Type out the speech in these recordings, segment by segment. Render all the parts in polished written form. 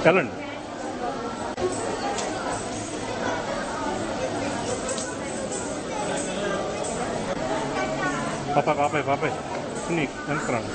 వెళ్ళండి. పాపాయ్ పాపాయ్ నీకు వెనకరాండి.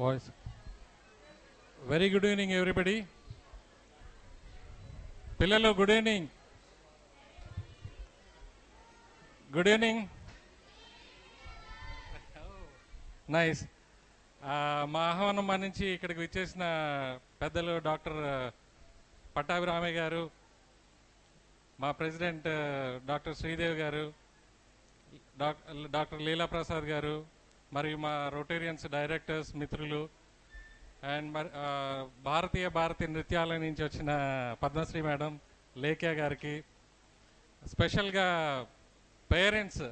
Voice. Very good evening everybody. పిల్లలు good evening. Good evening. Nice. మా ఆహ్వానం మన్నించి ఇక్కడికి విచ్చేసిన పెద్దలు డాక్టర్ పట్టాభిరామయ్య గారు, మా ప్రెసిడెంట్ డాక్టర్ శ్రీదేవి గారు, డాక్టర్ లీలా ప్రసాద్ గారు, మరియు మా రోటేరియన్స్ డైరెక్టర్స్ మిత్రులు, అండ్ మరి భారతీయ నృత్యాలయం నుంచి వచ్చిన పద్మశ్రీ మేడం లేఖ్య గారికి, స్పెషల్గా పేరెంట్స్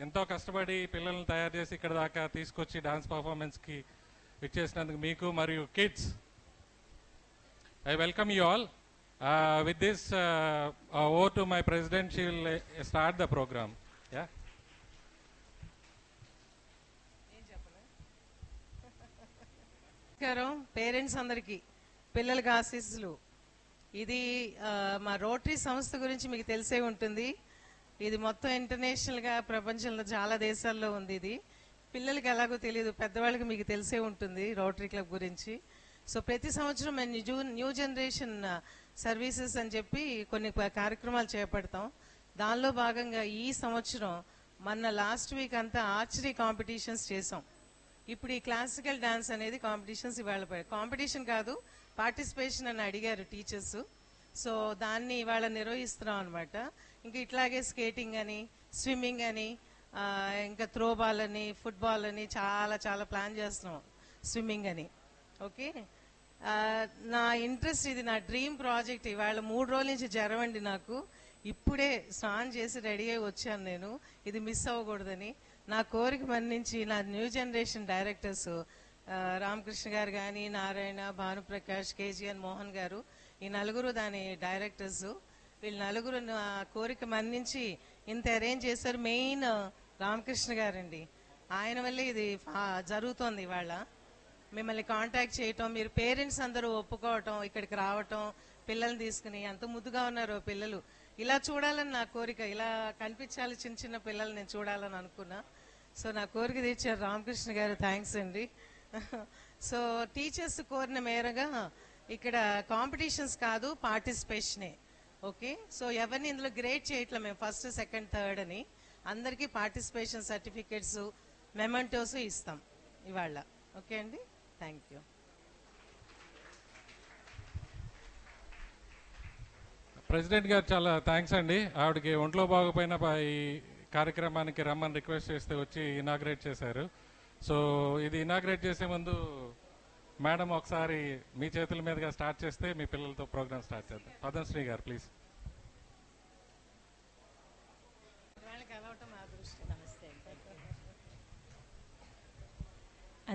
ఎంతో కష్టపడి పిల్లల్ని తయారు చేసి ఇక్కడ దాకా తీసుకొచ్చి డాన్స్ పర్ఫార్మెన్స్కి ఇచ్చేసినందుకు మీకు మరియు kids, I welcome you all. With this over to my president, she will start the programme. Yeah. నమస్కారం పేరెంట్స్ అందరికీ, పిల్లలకి ఆశీస్సులు. ఇది మా రోటరీ సంస్థ గురించి మీకు తెలిసే ఉంటుంది. ఇది మొత్తం ఇంటర్నేషనల్ గా ప్రపంచంలో చాలా దేశాల్లో ఉంది. ఇది పిల్లలకి ఎలాగో తెలియదు, పెద్దవాళ్ళకి మీకు తెలిసే ఉంటుంది రోటరీ క్లబ్ గురించి. సో ప్రతి సంవత్సరం మేము న్యూ జనరేషన్ సర్వీసెస్ అని చెప్పి కొన్ని కార్యక్రమాలు చేపడతాం. దానిలో భాగంగా ఈ సంవత్సరం మొన్న లాస్ట్ వీక్ అంతా ఆర్చరీ కాంపిటీషన్స్ చేసాం. ఇప్పుడు ఈ క్లాసికల్ డాన్స్ అనేది కాంపిటీషన్స్ ఇవాళ కాంపిటీషన్ కాదు, పార్టిసిపేషన్ అని అడిగారు టీచర్స్. సో దాన్ని ఇవాళ నిర్వహిస్తున్నాం అనమాట. ఇంకా ఇట్లాగే స్కేటింగ్ అని, స్విమ్మింగ్ అని, ఇంకా త్రోబాల్ అని, ఫుట్బాల్ అని చాలా చాలా ప్లాన్ చేస్తున్నాం, స్విమ్మింగ్ అని. ఓకే, నా ఇంట్రెస్ట్, ఇది నా డ్రీమ్ ప్రాజెక్ట్. ఇవాళ 3 రోజుల నుంచి జ్వరం అండి నాకు. ఇప్పుడే స్నానం చేసి రెడీ అయి వచ్చాను నేను, ఇది మిస్ అవ్వకూడదని. నా కోరిక మన్నించి నా న్యూ జనరేషన్ డైరెక్టర్స్ రామకృష్ణ గారు కానీ, నారాయణ, భానుప్రకాష్, కేజీఎన్ మోహన్ గారు, ఈ నలుగురు దాని డైరెక్టర్స్. వీళ్ళు నలుగురు నా కోరిక మన్నించి ఇంత అరేంజ్ చేశారు. మెయిన్ రామకృష్ణ గారండి, ఆయన వల్లే ఇది జరుగుతోంది. ఇవాళ మిమ్మల్ని కాంటాక్ట్ చేయటం, మీరు పేరెంట్స్ అందరూ ఒప్పుకోవటం, ఇక్కడికి రావటం, పిల్లల్ని తీసుకుని ఎంత ముద్దుగా ఉన్నారో పిల్లలు. ఇలా చూడాలని నా కోరిక, ఇలా కనిపించాలి చిన్న చిన్న పిల్లలు నేను చూడాలని అనుకున్నా. సో నా కోరిక తీర్చారు రామకృష్ణ గారు, థ్యాంక్స్ అండి. సో టీచర్స్ కోరిన మేరగా ఇక్కడ కాంపిటీషన్స్ కాదు, పార్టిసిపేషనే. ఓకే, సో ఎవరిని ఇందులో గ్రేడ్ చేయట్లే మేము, ఫస్ట్ సెకండ్ థర్డ్ అని. అందరికీ పార్టిసిపేషన్ సర్టిఫికెట్స్, మెమెంటోస్ ఇస్తాం ఇవాళ. ఓకే అండి, థ్యాంక్ యూ. ప్రెసిడెంట్ గారు చాలా థ్యాంక్స్ అండి. ఆవిడకి ఒంట్లో బాగోపోయినా ఈ కార్యక్రమానికి రమ్మని రిక్వెస్ట్ చేస్తే వచ్చి ఇనాగ్రేట్ చేశారు. సో ఇది ఇనాగ్రేట్ చేసే ముందు మేడం ఒకసారి మీ చేతుల మీదుగా స్టార్ట్ చేస్తే మీ పిల్లలతో ప్రోగ్రామ్ స్టార్ట్ చేద్దాం. పద్మశ్రీ గారు ప్లీజ్.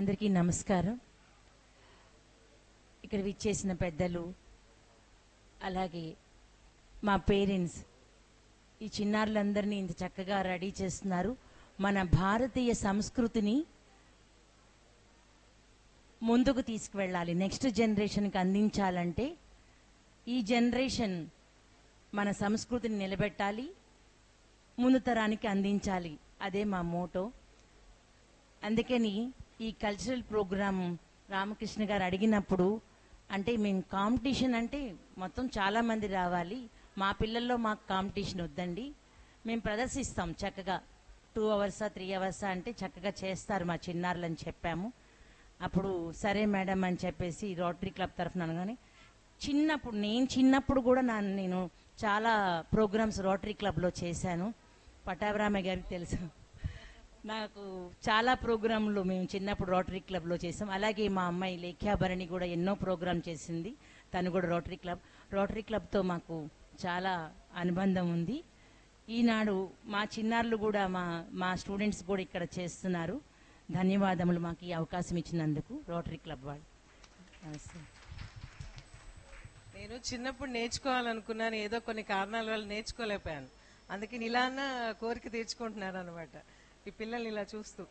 అందరికీ నమస్కారం. ఇక్కడ విచ్చేసిన పెద్దలు, అలాగే మా పేరెంట్స్, ఈ చిన్నారులందరినీ ఇంత చక్కగా రెడీ చేస్తున్నారు. మన భారతీయ సంస్కృతిని ముందుకు తీసుకువెళ్ళాలి, నెక్స్ట్ జనరేషన్కి అందించాలంటే ఈ జనరేషన్ మన సంస్కృతిని నిలబెట్టాలి, ముందు తరానికి అందించాలి. అదే మా మోటో. అందుకని ఈ కల్చరల్ ప్రోగ్రామ్ రామకృష్ణ గారు అడిగినప్పుడు, అంటే మేము కాంపిటీషన్ అంటే మొత్తం చాలామంది రావాలి, మా పిల్లల్లో మాకు కాంపిటీషన్ వద్దండి, మేము ప్రదర్శిస్తాం చక్కగా 2 hours 3 hours అంటే చక్కగా చేస్తారు మా చిన్నారులు అని చెప్పాము. అప్పుడు సరే మేడం అని చెప్పేసి రోటరీ క్లబ్ తరఫున అనగానే, నేను చిన్నప్పుడు కూడా నేను చాలా ప్రోగ్రామ్స్ రోటరీ క్లబ్లో చేశాను. పట్టాభిరామయ్య గారికి తెలుసు, నాకు చాలా ప్రోగ్రాంలు మేము చిన్నప్పుడు రోటరీ క్లబ్లో చేసాం. అలాగే మా అమ్మాయి లేఖ్యాభరణి కూడా ఎన్నో ప్రోగ్రాం చేసింది, తను కూడా రోటరీ క్లబ్తో మాకు చాలా అనుబంధం ఉంది. ఈనాడు మా చిన్నారులు కూడా మా స్టూడెంట్స్ కూడా ఇక్కడ చేస్తున్నారు. ధన్యవాదములు మాకు ఈ అవకాశం ఇచ్చినందుకు రోటరీ క్లబ్ వాళ్ళు. నమస్తే. నేను చిన్నప్పుడు నేర్చుకోవాలనుకున్నాను, ఏదో కొన్ని కారణాల వల్ల నేర్చుకోలేకపోయాను. అందుకని ఇలా కోరిక తీర్చుకుంటున్నాను అనమాట ఈ పిల్లల్ని ఇలా చూస్తూ.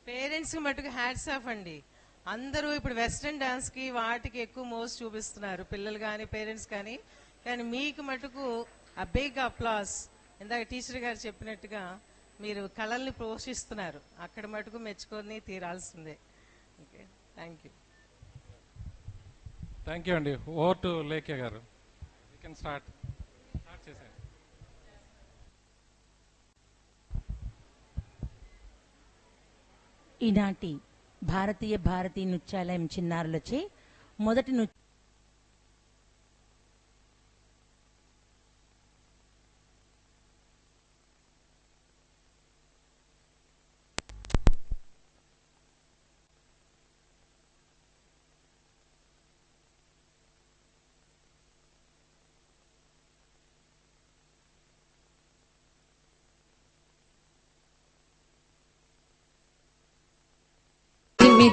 పేరెంట్స్ మటుకు హ్యాట్స్ ఆఫ్ అండి. అందరూ ఇప్పుడు వెస్ట్రన్ డాన్స్ కి వాటికి ఎక్కువ మోస్ట్ చూపిస్తున్నారు, పిల్లలు కానీ పేరెంట్స్ కానీ. కానీ మీకు మటుకు ఆ బిగ్ అప్లాస్. ఇందాక టీచర్ గారు చెప్పినట్టుగా మీరు కళల్ని పోషిస్తున్నారు. అక్కడ మటుకు మెచ్చుకొని తీరాల్సిందే. Okay, thank you. Thank you అండి. ఓవర్ టు లేఖ్య గారు. యూ కెన్ స్టార్ట్ చేసేయండి. ఈనాటి భారతీయ నృత్యాలయం చిన్నారులచే మొదటి నృత్యం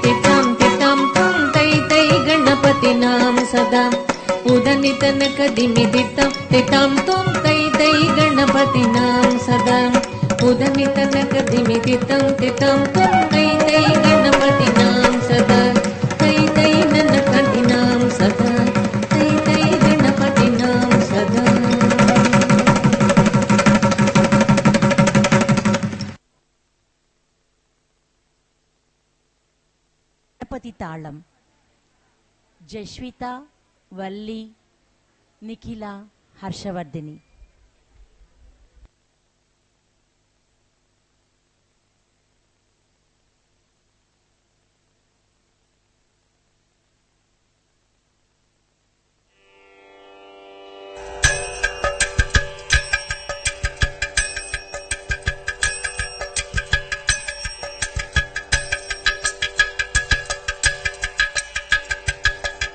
तितां तितां तं तै तै गणपतिनां सदा उदनितनकदिमिदितं तितां तं तै तै गणपतिनां सदा उदनितनकदिमिदितं तितां तं तै तै गणपतिनां सदा तै तै ननकदिनां सदा तै तै गणपतिनां सदा. గణపతి తాళం. జస్విత, వల్లి, నిఖిల, హర్షవర్ధిని.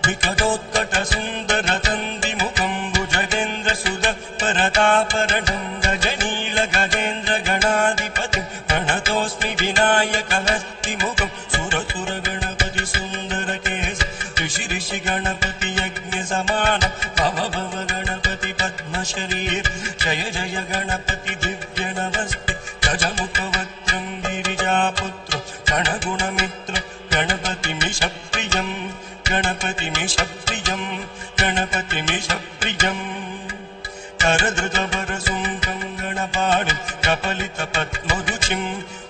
विकटोत्कट सुन्दर तन्दिमुखं भुजगेन्द्र सुध परतापरणं गजनील गजेन्द्र गणाधिपतिं प्रणतोऽस्मि विनायक हस्तिमुखं सुरसुर गणपति सुन्दर केश ऋषि ऋषि गणपति यज्ञ समानं भव भव गणपति पद्मशरीर जय जय गणपति दिव्य नमस्ते गजमुखवक्त्रं गिरिजापुत्र गणगुणमित्र गणपतिमिषप्रियम् गणपतिमिषप्रियं गणपतिमिषप्रियं करधृतवरसुन्दरं गणपाणिं कपलितपद्मरुचिं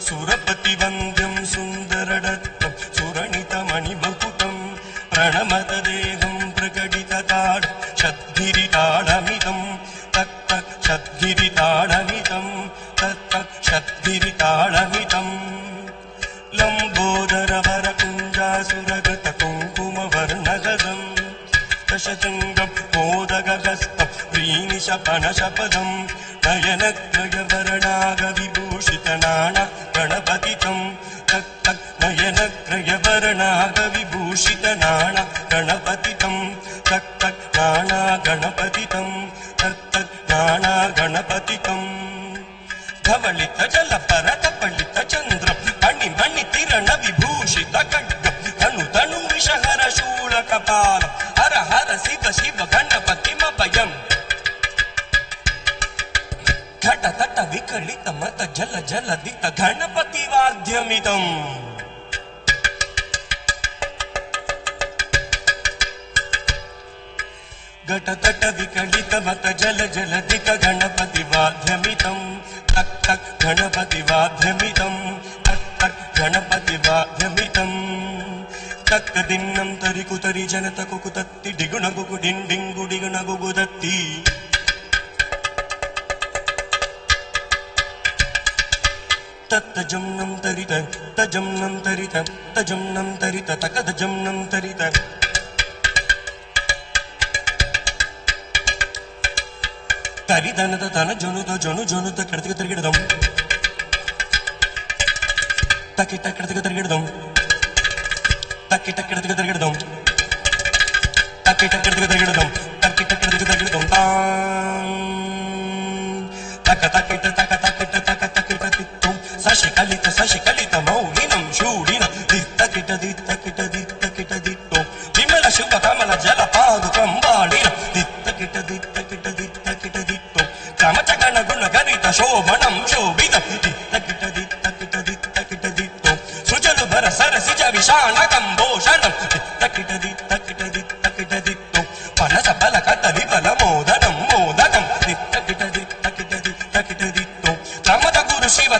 सुरपतिवन्द्यं सुन्दरदत्तं सुरणितमणिमकुटं प्रणमतदेहं प्रकटितताडं षद्गिरिताडमितं तत् तत् षद्गिरिताडमितं तत् तत् षद्गिरिताडमितं लम्बोदरवरकुञ्जासुरगत कुङ्कुमवर्णगदम् दशचङ्गं मोदगहस्तं व्रीनिशपनशपदं नयनत्रयवर्णागविभूषितनाना गणपतितं तत् तत् नयनत्रयवर्णागविभूषितनाना गणपतितं तत् तत् नाना गणपतितं तत् तत् नाना गणपतितं धवलित जलपरत पलित चन्द्रं मणि मणि तिरण विभूषित खड्गं तनु तनु विषहर शूल कपालं हर हर शिव शिव गणपतिमभयम् घट तट विकलित मत जल जलदित गणपति वाद्यमिदम् घट तट विकलित मत जल जलदित गणपति वाद्यमिदम् तक तक गणपति वाद्यमिदं तक तक गणपति वाद्यमिदं तक दिन्नं तरि कुतरि जनत कुकुतत्ति डिगुण गुगु डिं डिंगु डिगुण गुगुदत्ति तत्तजम्नं तरित तजम्नं तरित तजम्नं तरित तकदजम्नं तरित तरिदनद तन जनुद जनु जनुद कड़तिग तिरगिडदम तकिट कड़तिग तिरगिडदम तकिट कड़तिग तिरगिडदम तकिट कड़तिग तिरगिडदम तकिट कड़तिग तिरगिडदम तां तक तकिट तक तकिट तक तकिट तित्तुम सशिकलित मौलिनं शूलिनं दित्तकिट दित्तकिट दित्तकिट दित्तुम विमल शुभ कमल जल पादुकं बालिनं दित्तकिट दित्तकिट दित्तकिट दित्तुम क्रमचगण गुण गरित शोभनं शोभितं दित्तकिट दित्तकिट दित्तकिट दित्तुम सुजल भर सरसिज विशानकं भूषणं दित्तकिट दित्तकिट दित्तकिट दित्तुम पनस फलकत विफल मोदनं मोदकं दित्तकिट दित्तकिट दित्तकिट दित्तुम क्रमद गुरु शिव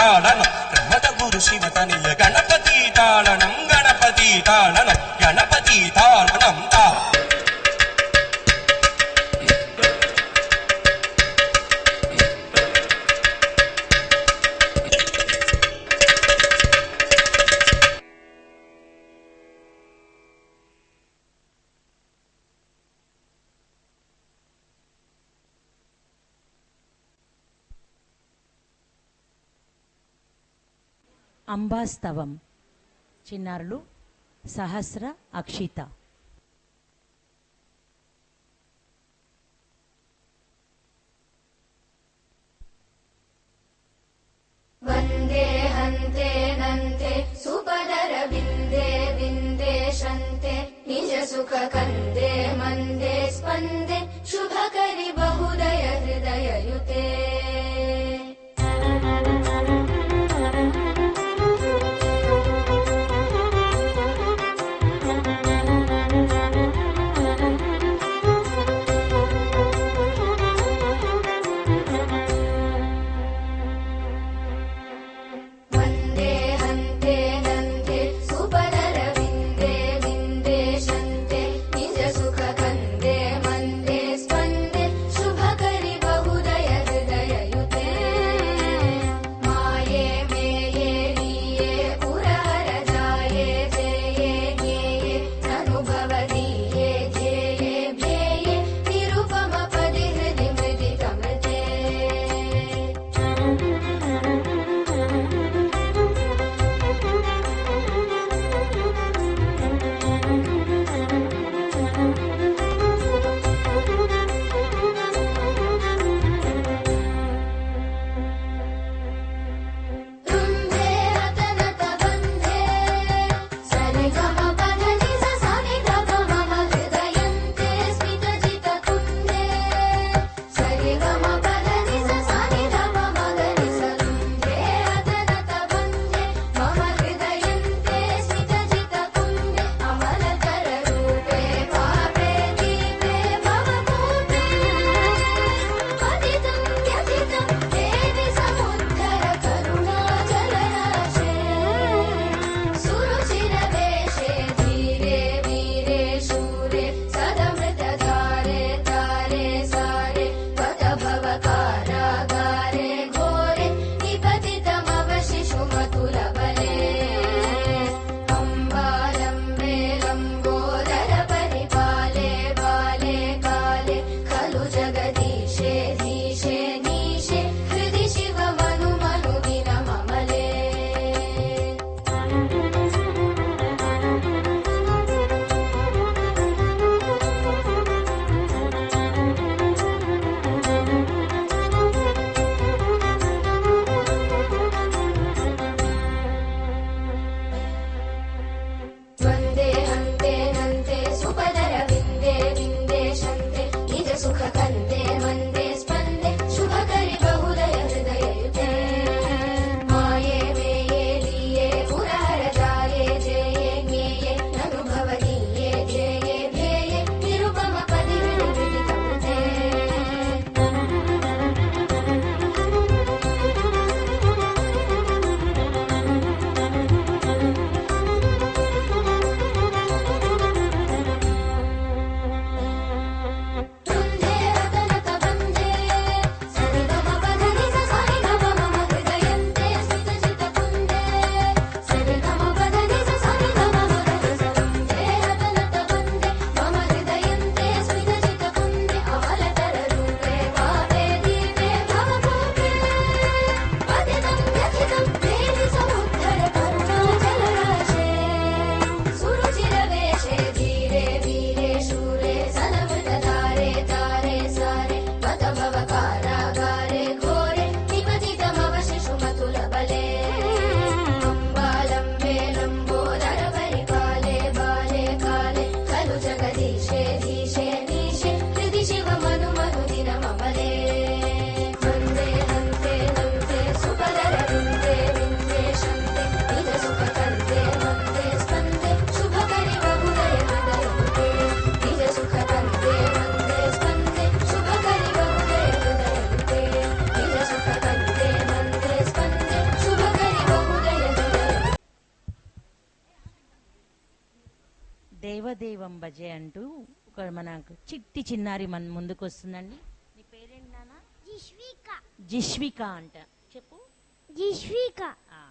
తాళనం ప్రమద గురు శివ తనియ గణపతి తాళనం గణపతి తాళనం గణపతి తాళనం తా అంబాస్తవం చిన్నారులు సహస్ర అక్షిత. వందే హంతే నంతే సుపదర విందే విందేశంతే నిజ సుఖ కందే మందే స్పందే శుభకరి బహుదయ హృదయయుతే. సుఖ దేవదేవం భజే అంటూ ఒక మన చిట్టి చిన్నారి మన ముందుకు వస్తుందండి. నీ పేరేంటి నాన్న? జిష్విక అంట. చెప్పు. జిష్విక. ఆ.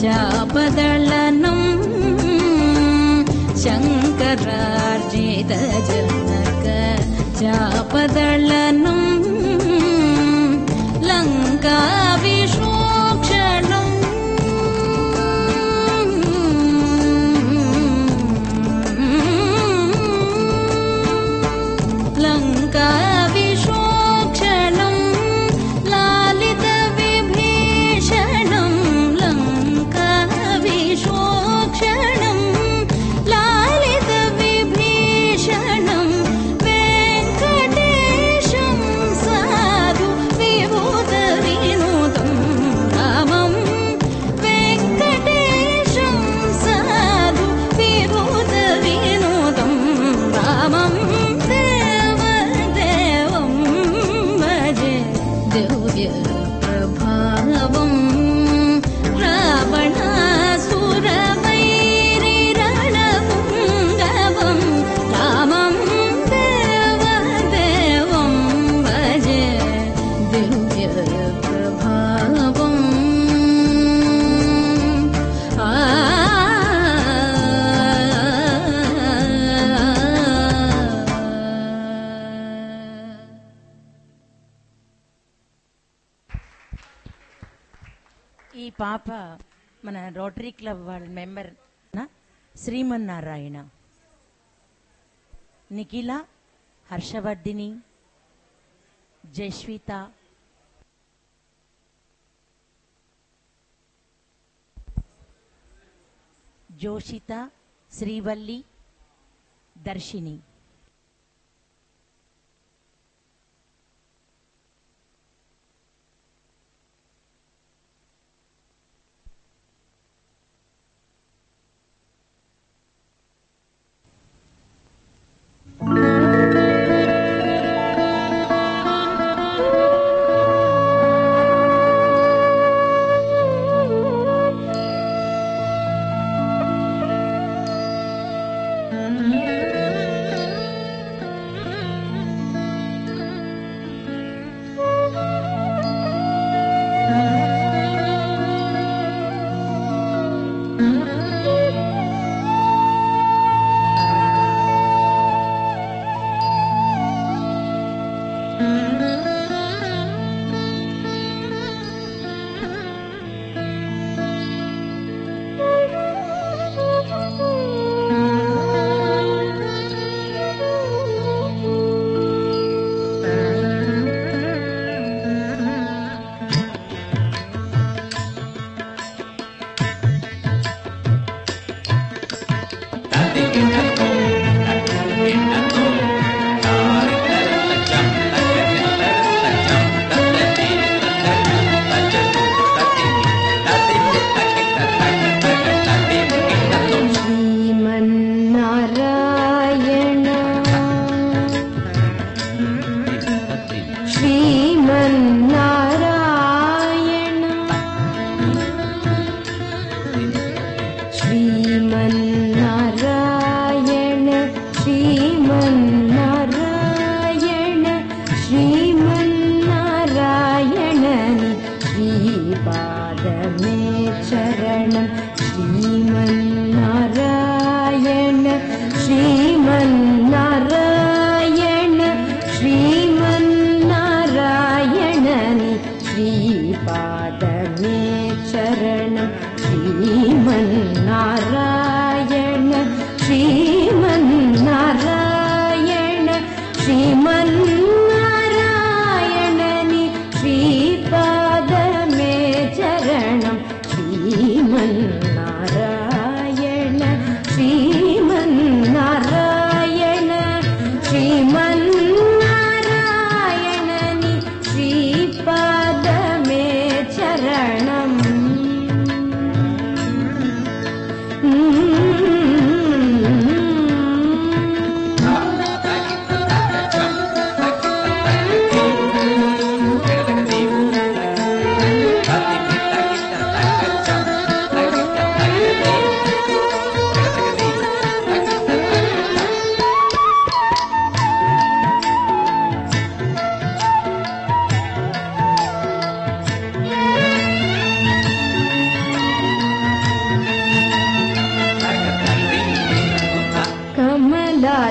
चापदलनं शङ्करार्जितजनक चापदलनं लङ्काविशोक्षणम् लङ्काविशोक्षणं लालितविभीषणं लङ्काविशोक्षणं लालितविभीषणं वेङ्कटेशं साधु विभूतविनोदं रामं वेङ्कटेशं साधु विभूतविनोदं रामं देवदेवं भजे दिव्यप्रभावं रावणासुरवैरिरणपुङ्गवं रामं देवदेवं भजे दिव्यप्रभावम् ఈ పాప మన రోటరీ క్లబ్ వాళ్ళ మెంబర్ శ్రీమన్నారాయణ, నిఖిల, హర్షవర్ధిని, జస్విత, జోషిత, శ్రీవల్లి, దర్శిని.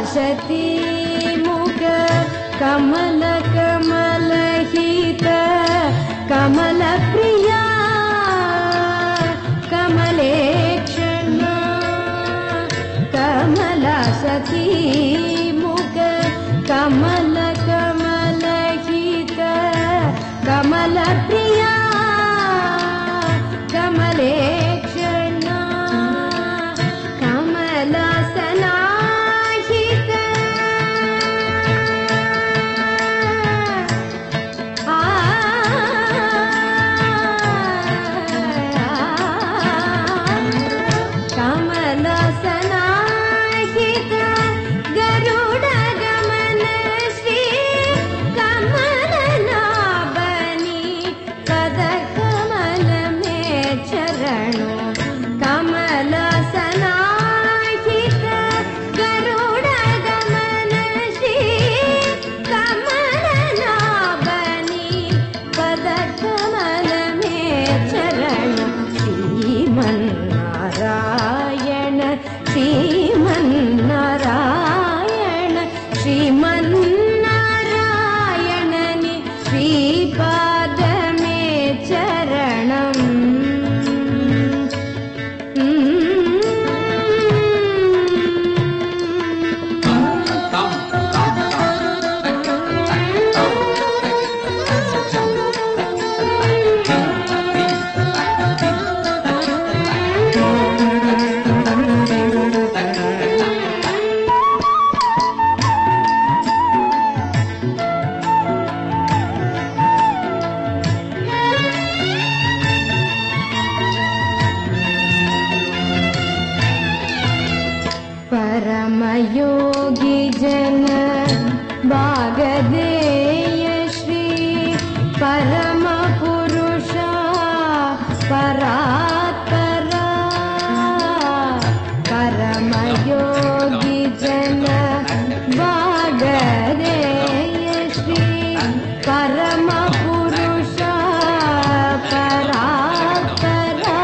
सती मुख कमल कमलहित कमल प्रिया कमलेक्षण कमला सती मुख कमल कमलहित कमल प्रिया कमलेक्षण कमलासनाहित कमलासनाहित गरुडगमन श्री कमलनाभनि पदकमल में चरणों कमलासनाहित गरुडगमन श्री कमलनाभनि पदकमल में चरणों श्रीमन्नारायण श्रीमन्नारायण श्रीमन्नारायणनि श्रीपाद में चरणम् परमयोगी जन भागधेय श्री परम पुरुषा परात्परा परमयोगी जन भागधेय श्री परम पुरुषा परात्परा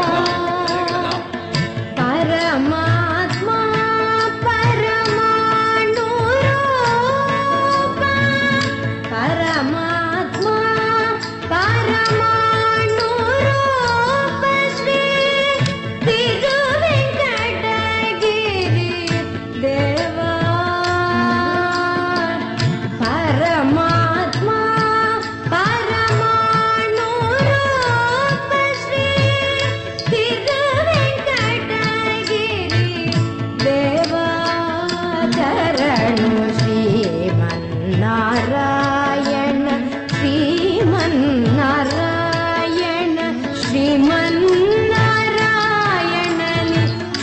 परमात्मा परमात्मा परमाणुरूप श्री तिरुवेंकटगिरि देवा परमात्मा परमाणुरूप श्री तिरुवेंकटगिरि देवा चरणु श्रीमन्नारायण श्रीमन्नारायण श्रीमन्नारायणनि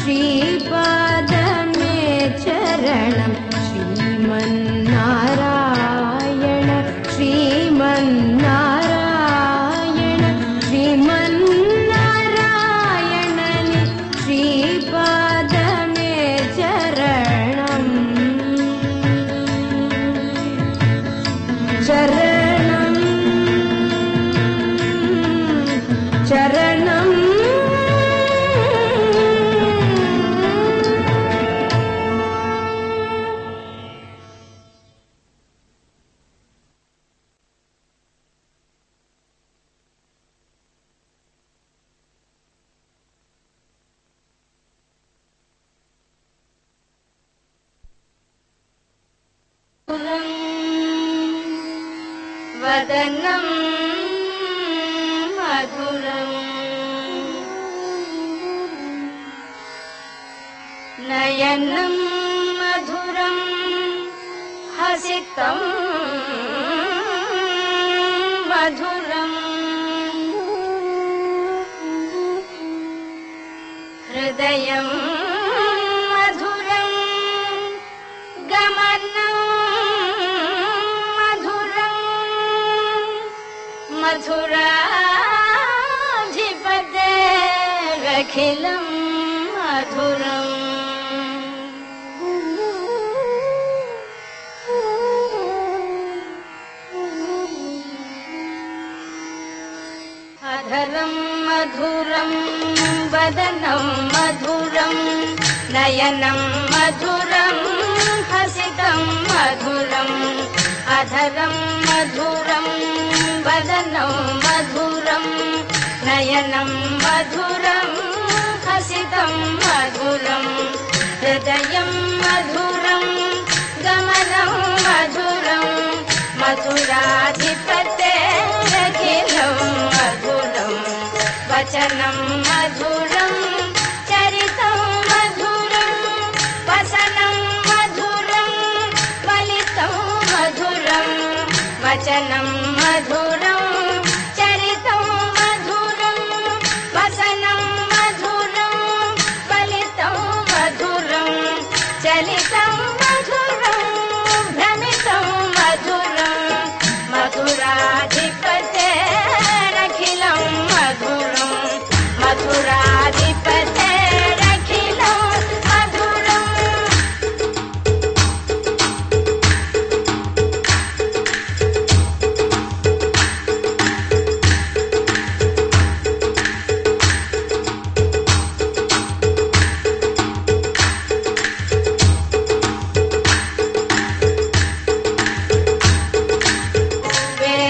श्रीपाद में चरणं श्रीमन्नारायण श्रीमन्नारायण श्रीमन्नारायणनि श्रीपाद में चरणम् चरणं चरणं वदनं मधुरं नयनं मधुरं हसितं मधुरं हृदयं मधुरं गमनं मधुराधिपतेरखिलं मधुरम् अधरं मधुरं वदनं मधुरं नयनं मधुरं हसि अधरं मधुरं वदनं मधुरं नयनं मधुरं हसितं मधुरं हृदयं मधुरं गमनं मधुरं मथुराधिपतेरखिलं मधुरं वचनं मधुरं चरितं मधुरं वसनं मधुरं वलितं मधुरं वचनं मधुरं चरितं मधुरं वसनं मधुरं वलितं मधुरं चलितं मधुरं भ्रमितं मधुरं मथुराधिपतेरखिलं मधुरं मथुराधिपतेरखिलं मधुरम्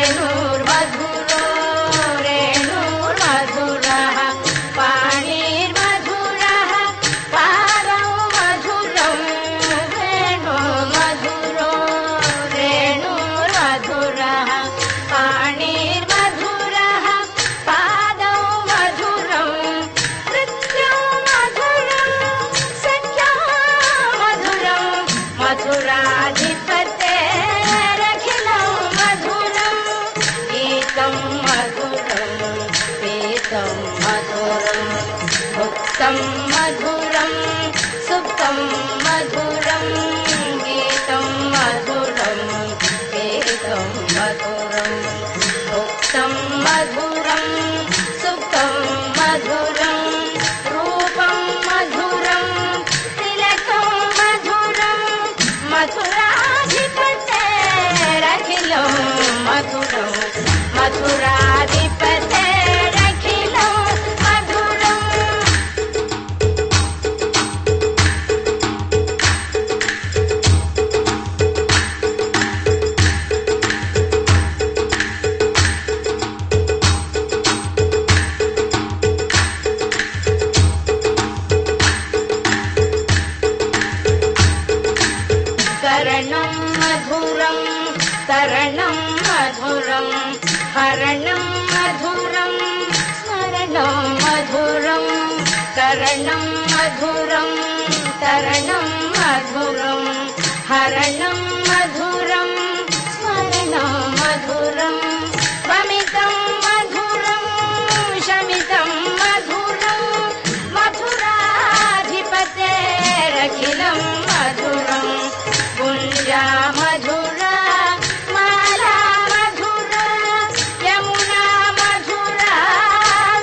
वेणुर्मधुरो रेणुर्मधुरः पाणिर्मधुरः पादौ मधुरं वेणुर्मधुरो रेणुर्मधुरः पाणिर्मधुरः पादौ मधुरं नृत्यं मधुरं सख्यं मधुरं मथुराधिपतेरखिलं मधुरं गीतं मधुरं पीतं मधुरं भुक्तं मधुरं सुप्तं मधुरं गीतं मधुरं पीतं मधुरं भुक्तं मधुरं सुप्तं मधुरं रूपं मधुरं तिलकं मधुरं मथुराधिपतेरखिलं मधुरं मथुराधिपतेरखिलं मधुरम् करणं मधुरं तरणं मधुरं हरणं मधुरं स्मरणं मधुरं करणं मधुरं तरणं मधुरं हरणं मधुरं स्मरणं मधुरं वमितं मधुरं शमितं मधुरं मथुराधिपतेरखिलं मधुरं गुञ्जा मधुरा माला मधुरा यमुना मधुरा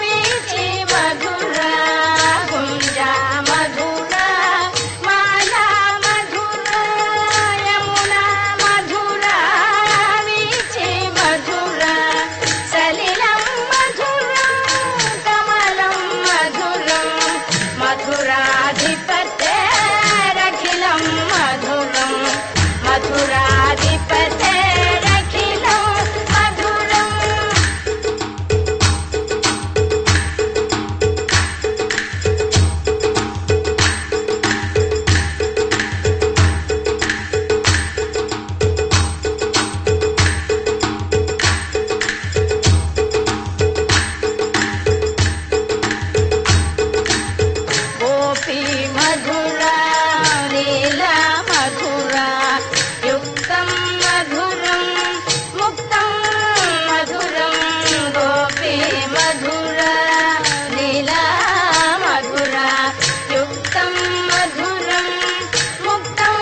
वीची मधुरा गुञ्जा मधुरा माला मधुरा यमुना मधुरा वीची मधुरा सलिलं मधुरं कमलं मधुरं मथुराधिपतेरखिलं मधुरं मथुराधिपतेरखिलं मधुरम् गोपी मधुरा लीला मधुरा युक्तं मधुरं मुक्तं मधुरं गोपी मधुरा लीला मधुरा युक्तं मधुरं मुक्तं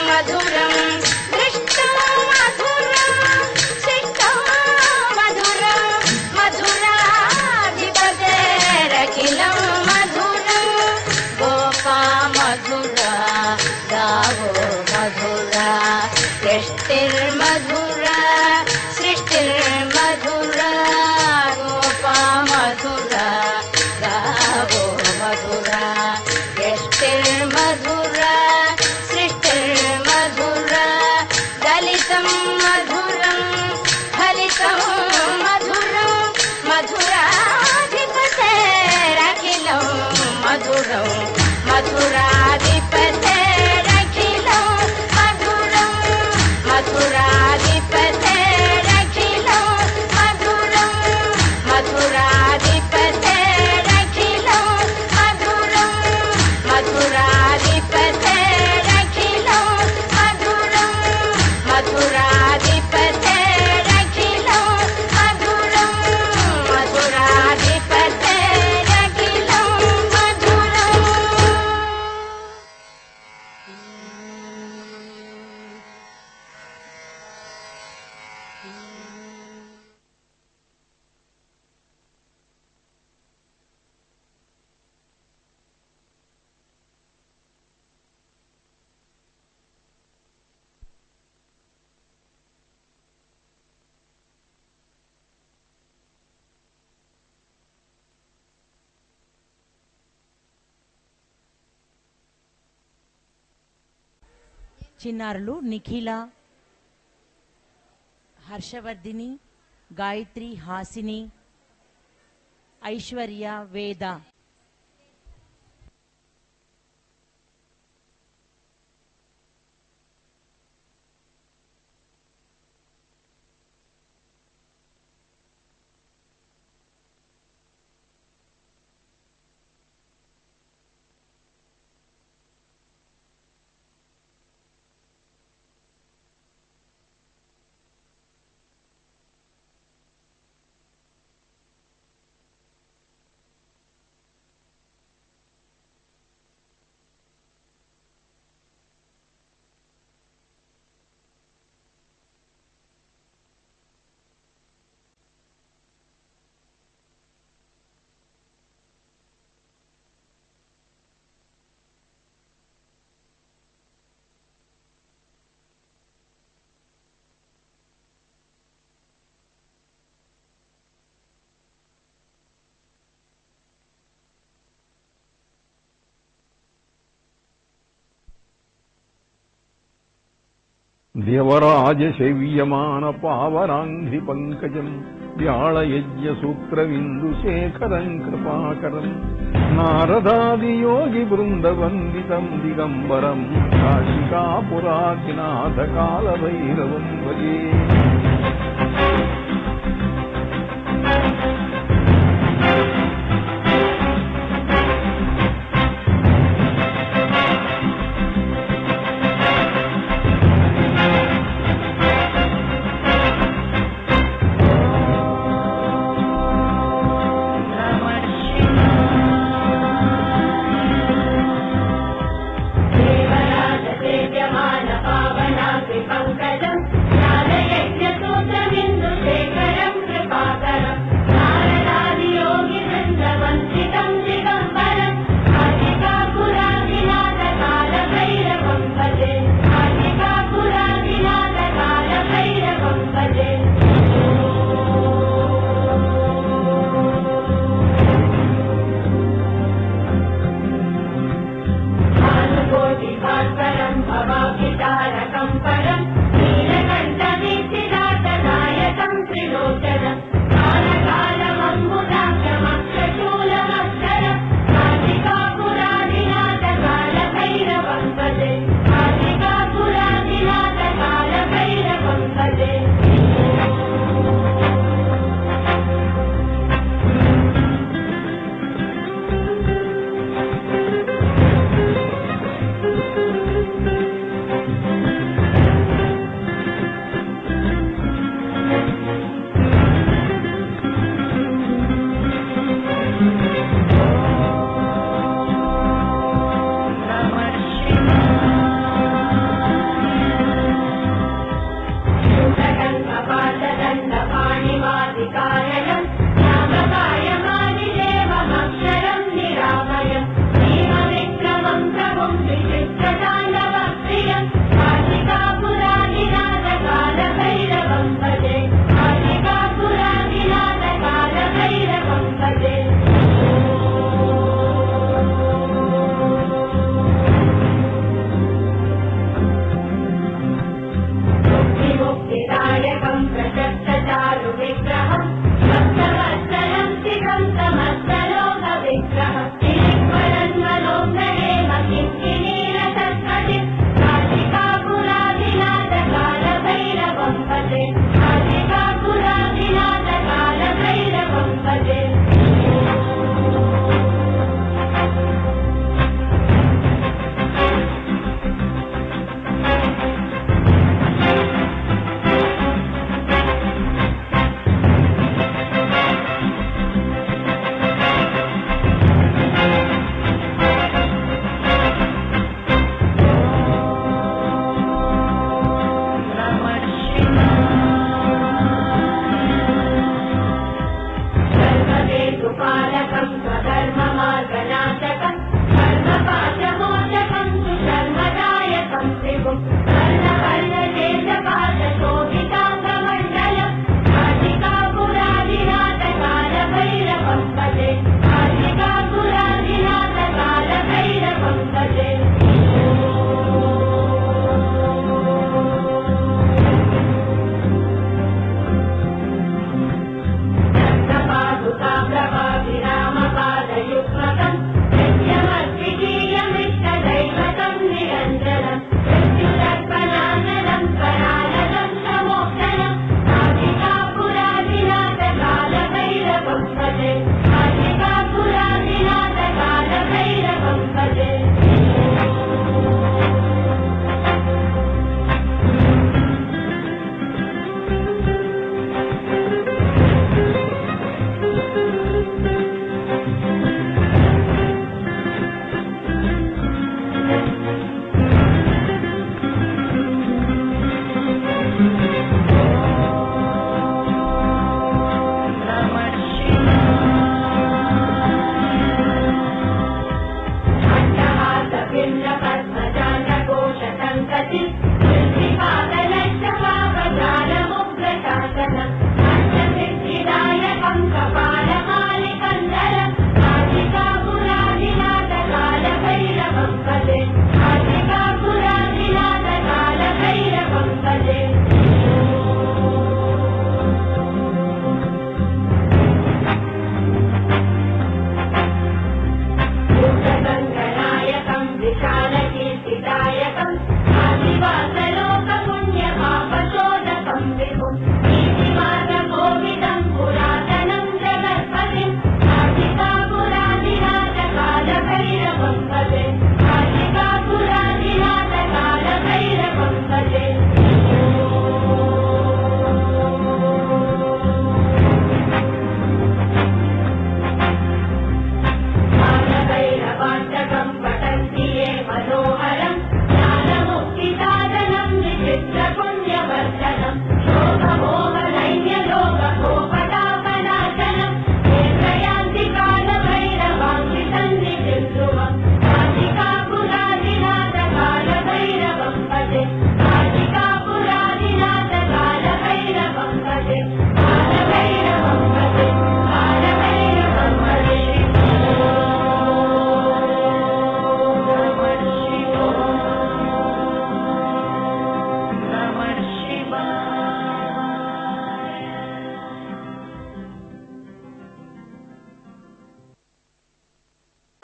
मधुरं दृष्टं मधुरं शिष्टं मधुरं मथुराधिपतेरखिलं मधुरं गोपा मधुरा गावो मधुरा यष्टिर्मधुरा सृष्टिर्मधुरा गोपा मधुरा गावो मधुरा यष्टिर्मधुरा सृष्टिर्मधुरा दलितं मधुरा చిన్నారులు నిఖిల, హర్షవర్ధిని, గాయత్రి, హాసిని, ఐశ్వర్య, వేద. దేవరాజశవ్యమాన పావరాంఘ్రి పంకజం వ్యాళయజ్ఞ సూత్రవిందుశేఖరం కృపాకరం నారదాదియోగి బృందవందితం దిగంబరం కాశికాపురాధినాథ కాలభైరవం భజే. भवाभितारकं परं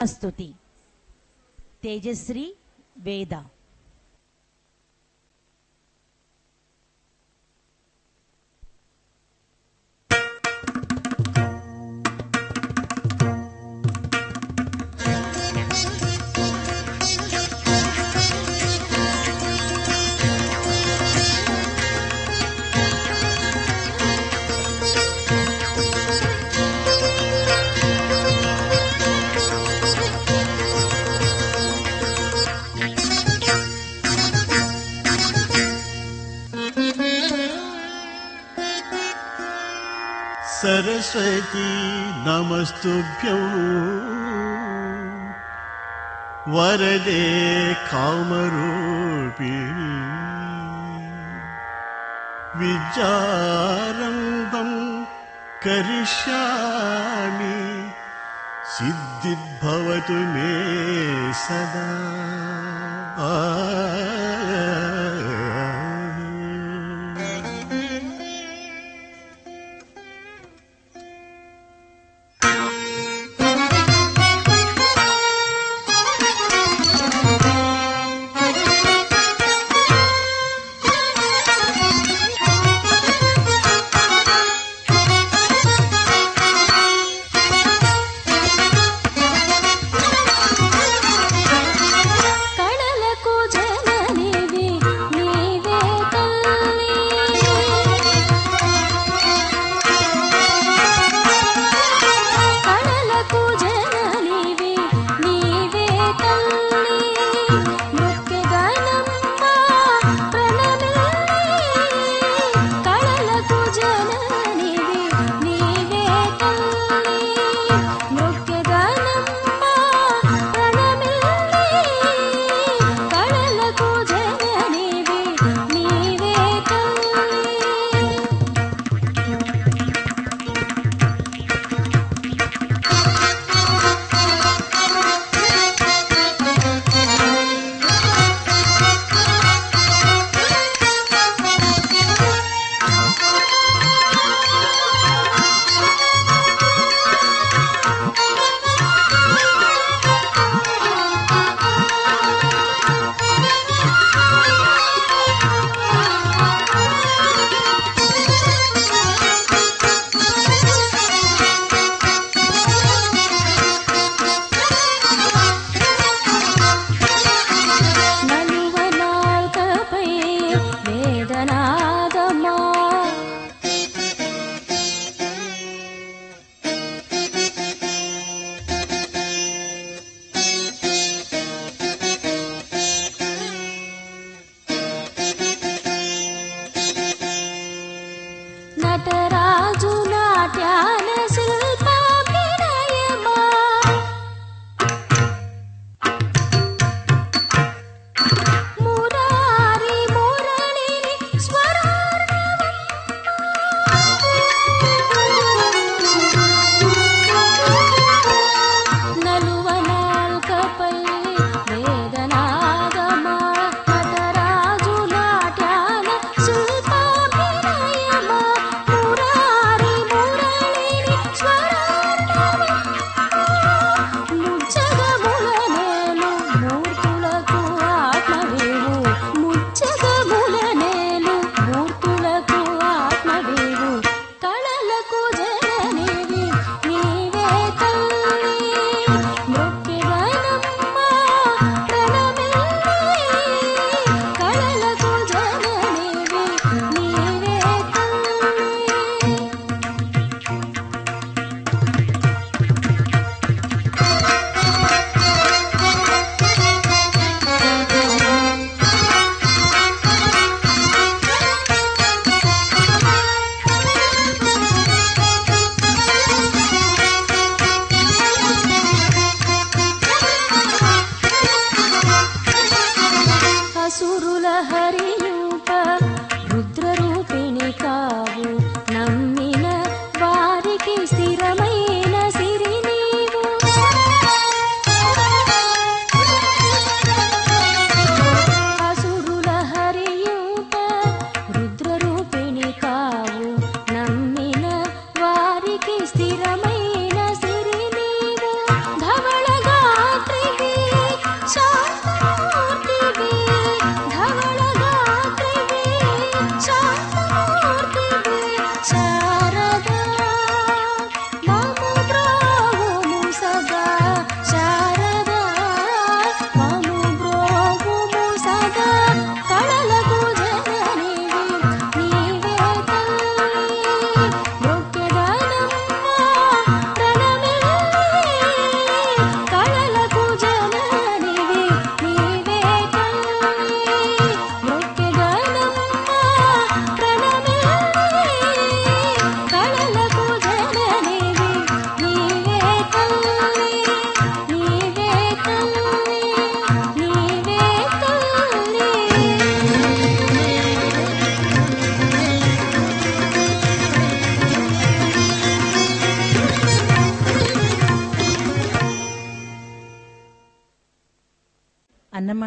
స్తుతి తేజశ్రీ వేద. सरस्वती नमस्तुभ्यं वरदे कामरूपिणी विद्यारम्भं करिष्यामि सिद्धिर्भवतु मे सदा. మురారి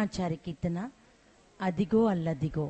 అన్నమాచారి కీర్తన అదిగో అల్లదిగో.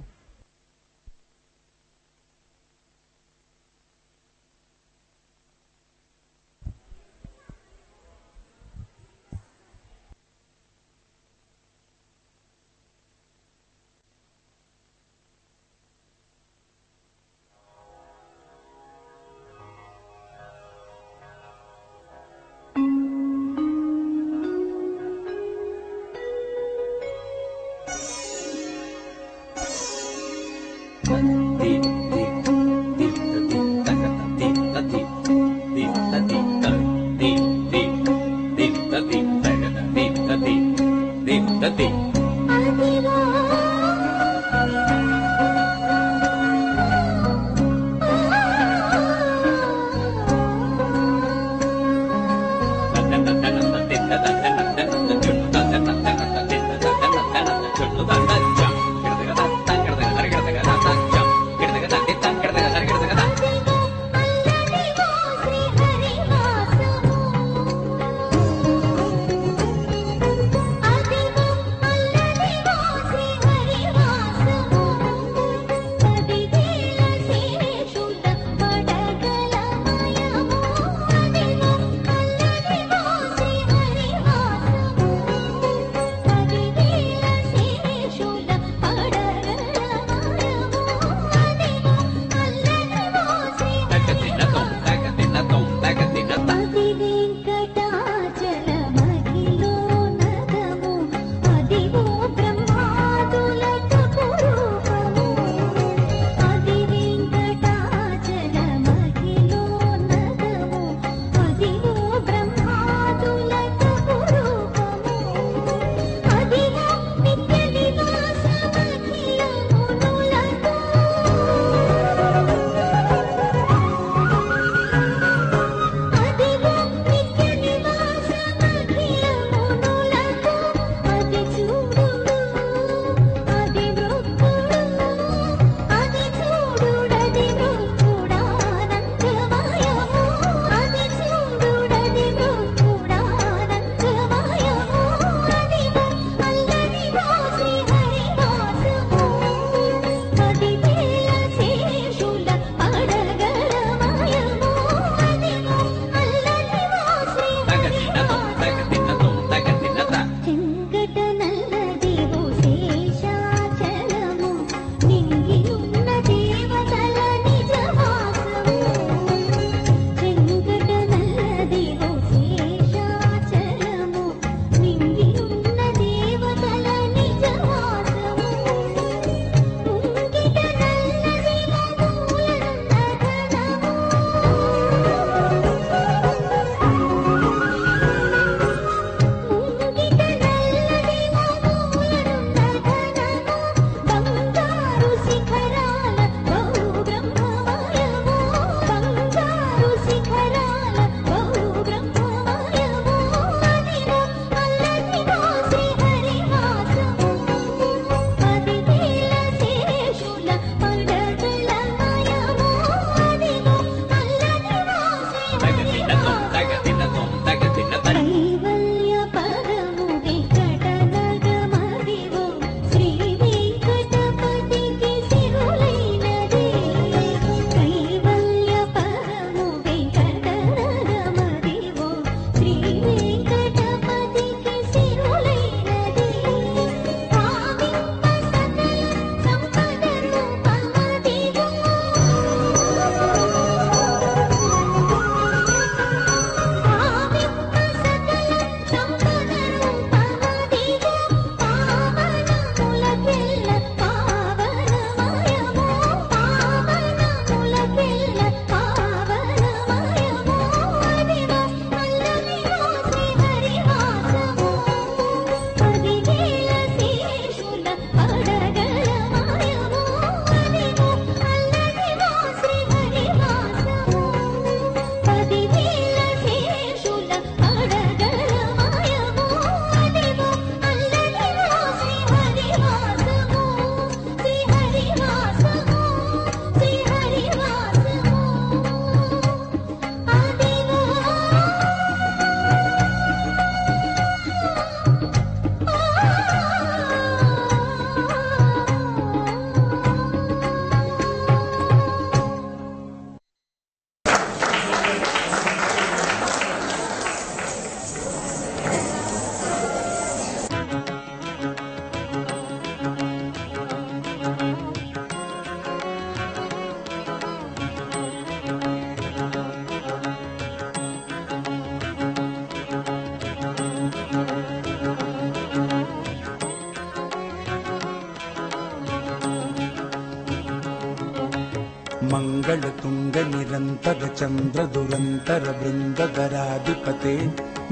ಮಂಗಳ ತುಂಗ ನಿರಂತರ ಚಂದ್ರ ದುರಂತರ ಬೃಂದಧರಾಧಿಪತೆ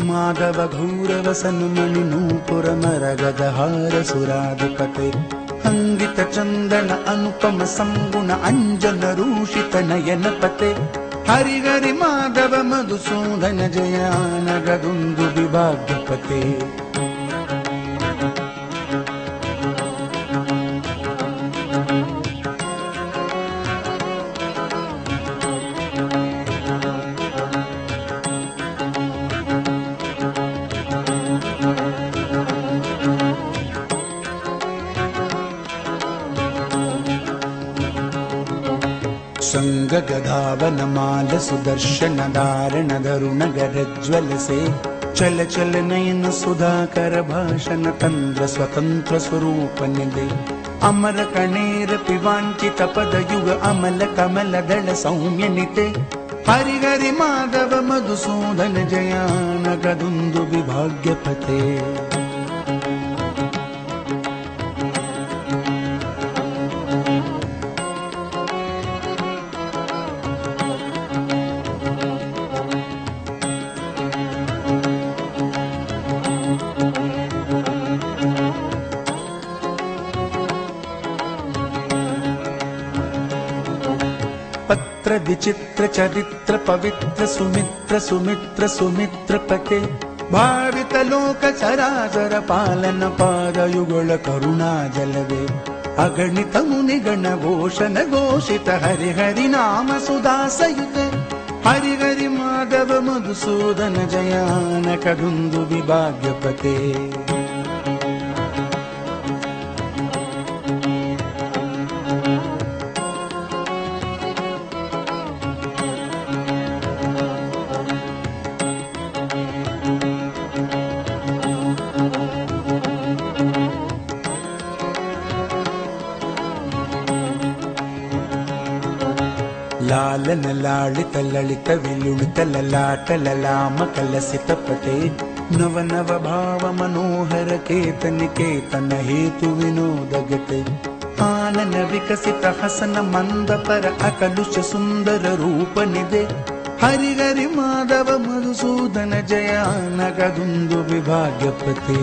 ಮಾಧವ ಘೌರವ ಸನ್ಮಣಿ ನೂಪುರ ಮರಗದ ಹಾರ ಸುರಾಧಿಪತೆ ಅಂಗಿತ ಚಂದನ ಅನುಪಮ ಸಂಗುಣ ಅಂಜನ ರೂಷಿತ ನಯನಪತೆ ಹರಿಹರಿ ಮಾಧವ ಮಧುಸೂದನ ಜಯಾನಗದುಂದು ವಿಭಾಗ್ಯಪತೆ गधावनमाल सुदर्शन धारण धरुण गरज्वलसे चल चल नयन सुधाकर भाषण तंत्र स्वतंत्र स्वरूप निधे अमर कणेर पिवांचित पद युग अमल कमल दल सौम्य निते हरिहरि माधव मधुसूदन जयान गदुंदु विभाग्यपते विचित्र चरित्र पवित्र सुमित्र सुमित्र सुमित्र पते भावित लोक चराचर पालन पादयुगुल करुणा जलवे अगणित मुनिगण घोषण घोषित हरि हरि नाम सुदासयुते हरिहरि माधव मधुसूदन जयान कदुंदु विभाग्यपते लालन लालित ललित विलुलित ललाट ललाम कलसित पते नव नव भाव मनोहर केतन केतन हेतु विनोद गते आनन विकसित हसन मंद पर अकलुष सुंदर रूप निधे हरिहरि माधव मधुसूदन जयान गदुंदु विभाग्यपते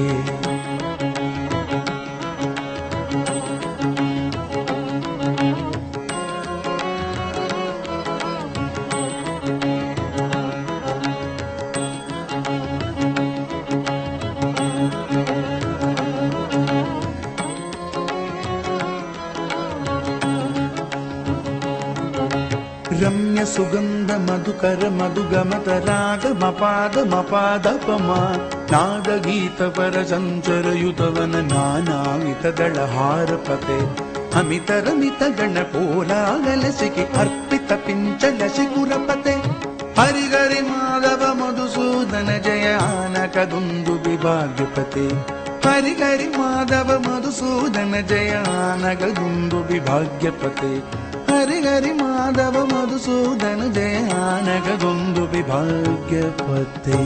रम्य सुगंध मधुकर मधुगमत राग मपाद मपादपमा नाद गीत पर संचर युतवन नानावित दलहार पते अमित रमित गण कोलागल सिखि अर्पित पिंचल शिखुरपते हरिहरि माधव मधुसूदन जयान कदुंदु विभाग्यपते हरिहरि माधव मधुसूदन जयान कदुंदु विभाग्यपते हरिहरि माधव मधुसूदन जयान कदुंदु विभाग्यपते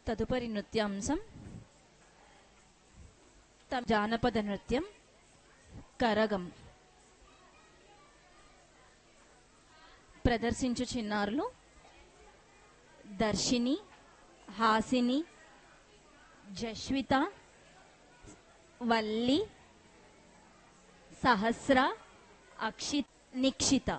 తదుపరి నృత్యాంశం జానపద నృత్యం కరగం. ప్రదర్శించు చిన్నారులు దర్శిని, హాసిని, జస్విత, వల్లి, సహస్ర, నిక్షిత.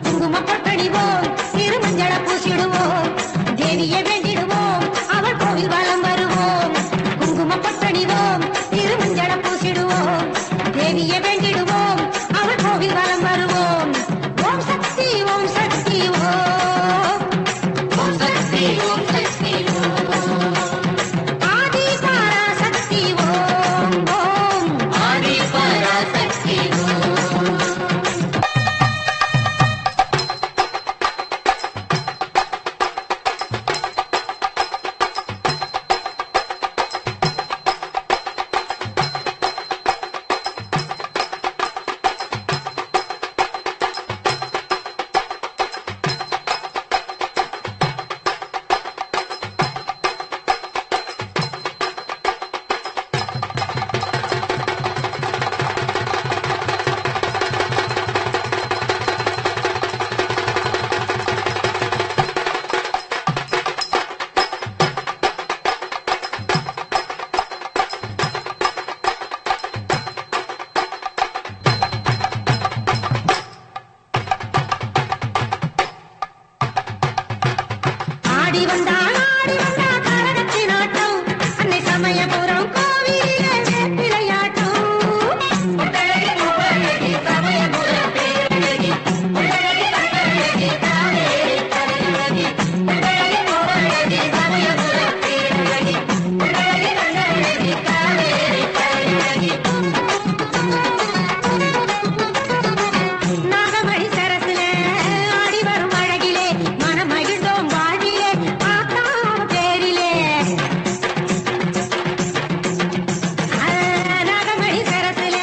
குங்கும பொட்டணிவோம் திருமஞ்சள பூசிடுவோம் தேவியை வேண்டிடுவோம் அவள் கோவில் வலம் வருவோம் குங்கும பொட்டணிவோம் திருமஞ்சள பூசிடுவோம் தேவியை வேண்டிடுவோம் அவள் கோவில் வலம் வருவோம் ஓம் சக்தி ஓம் சக்தி ஓம் ஓம் சக்தி ஓம் சக்தி ஓம் ஆதி பராசக்தி ஓம் ஓம் ஆதி பராசக்தி ஓம் ஆடி வந்தா கரகத்தின் ஆட்டம் அன்னை சமயபுரம் கோவிலிலே விளையாட்டம் சமயபுரம் பேரழகி சமயபுரம் நாகமணி சரசுல ஆடி வரும் அழகிலே மனமகிழ்ந்தோம் வாழ்விலே ஆத்தாம் பேரிலே நாகமணி சரசுல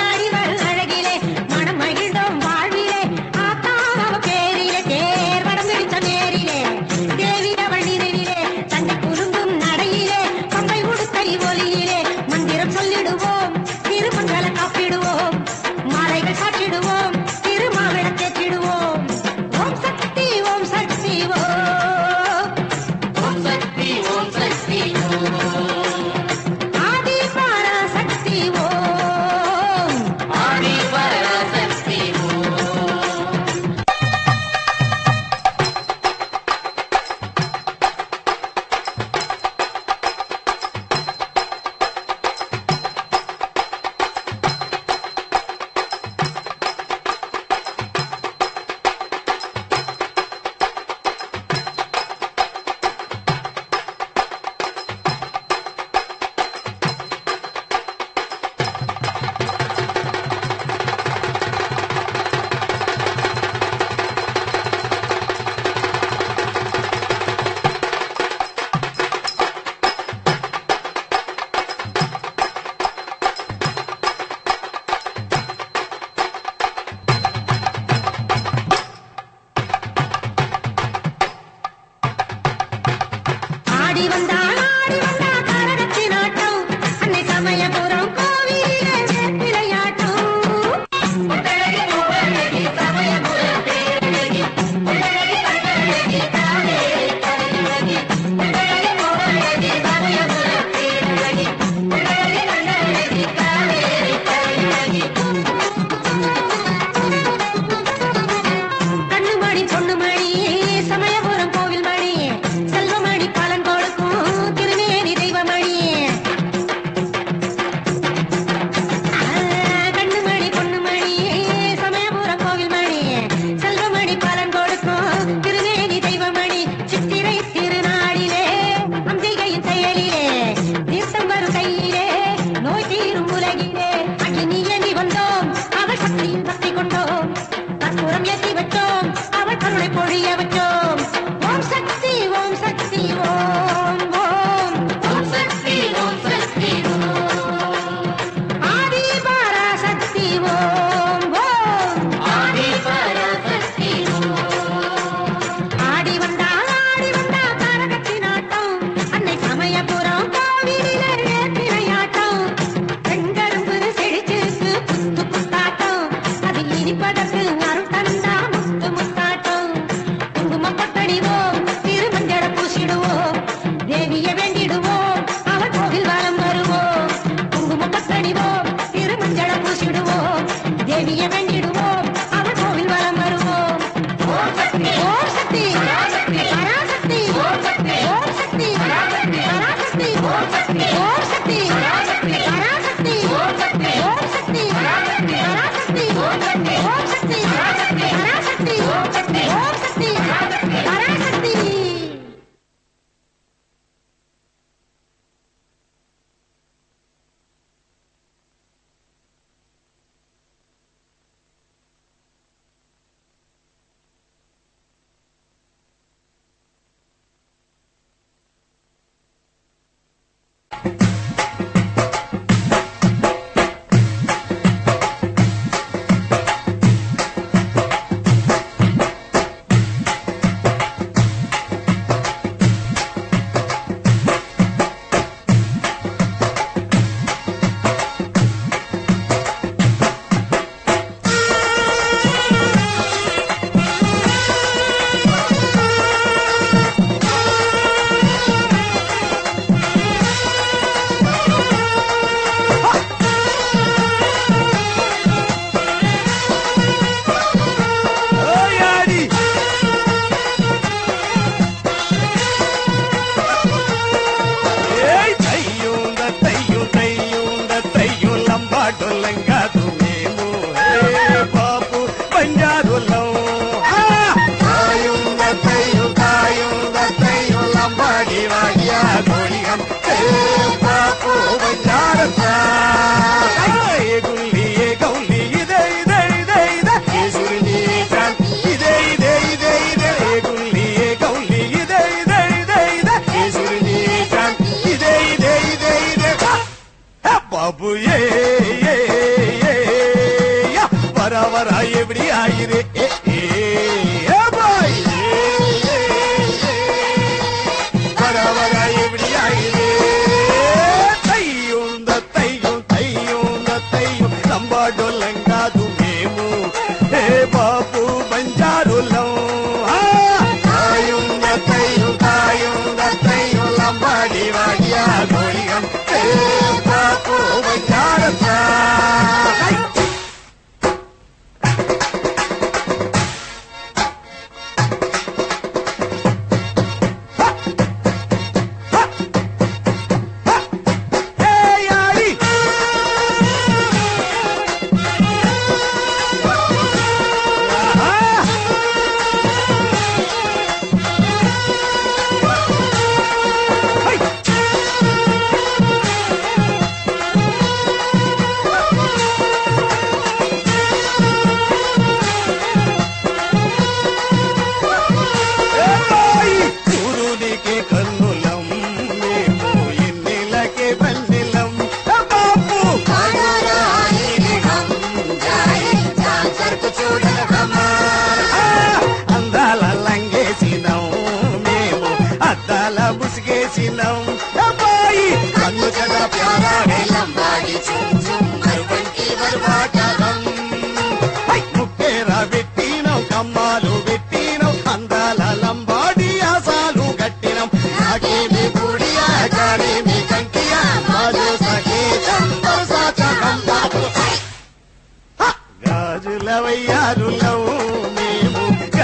ஆடி வரும் அழகிலே மனமகிழ்ந்தோம் வாழ்விலே ஆத்தாம் பேரிலே தேர் வடம் பிடித்த நேரிலே தேவி அவள் நினைவிலே தன்னை குறுங்கும் நடையிலே பம்பை உடுத்தறி ஒலியிலே மந்திரம் சொல்லிடுவோம் திருமங்கல காப்பிடுவோம் மாலைகள் சாற்றிடுவோம் திருமாவிளம் தேற்றிடுவோம் ஓம் சக்தி ஓம் சக்தி ஓம் ஓம் சக்தி ஓம் சக்தி ஓம் ஆதி பராசக்தி ஓம் ஆதி பராசக்தி ஓம் ஆடி வந்தா கரகத்தின் ஆட்டம் அன்னை சமயபுரம் கோவிலிலே விளையாட்டம் சமயபுரம் பேரழகி கண்ணுமணி பொண்ணுமணி சமயபுரம் கோவில் மணி செல்வமணி பலன் கொடுக்கும் திருநேரி தெய்வமணி கண்ணுமணி பொண்ணுமணி சமயபுரம் கோவில் மணி செல்வமணி பலன் கொடுக்கும் திருநேரி தெய்வமணி சித்திரை திருநாளிலே அம்பிகையின் செயலிலே தீர்த்தம் வரும் கையிலே நோய் தீரும் உலகிலே அகினி ஏந்தி வந்தோம் அவள் சக்தியின் பக்தி கொண்டோம் கற்பூரம் ஏற்றி வச்சோம் அவள் கருணை பொழிய வச்சோம் ஓம் சக்தி ஓம் சக்தி ஓம் ஓம் ஓம் சக்தி ஓம் சக்தி ஓம் ஆதி பராசக்தி ஓம் ஓம் ஆதி பராசக்தி ஓம் ஆடி வந்தா கரகத்தின் ஆட்டம் அன்னை சமயபுரம் கோவிலிலே விளையாட்டம் பெண்கரும்பு செழிச்சிருக்கு புத்து புத்தாட்டம் அது இனிப்பதற்கு அருள் தந்தா முத்து முத்தாட்டம் குங்கும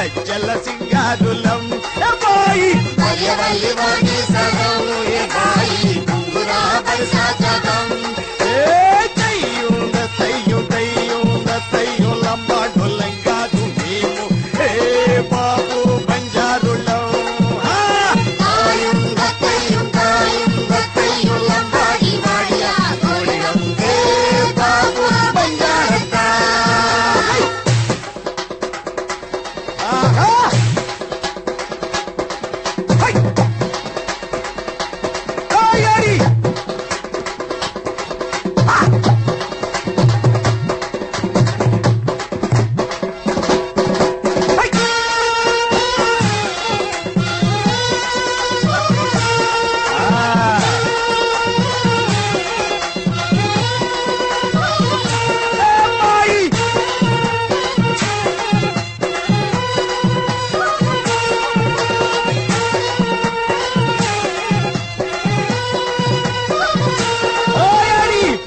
గజ్జల సింగారులం బాయి మరియవల్లి వాణి సగం ఏ బాయి కుంగురా బరసా జగం తయ్యుంద తయ్యు తయ్యుంద తయ్యు లంబాడులంగాదు మేము ఏ బాబు బంజారులం ఆయుంద తయ్యుంద తయ్యు లంబాడి వాడియా గోడియం ఏ బాబు బంజారత ఆహా హై ఆయడి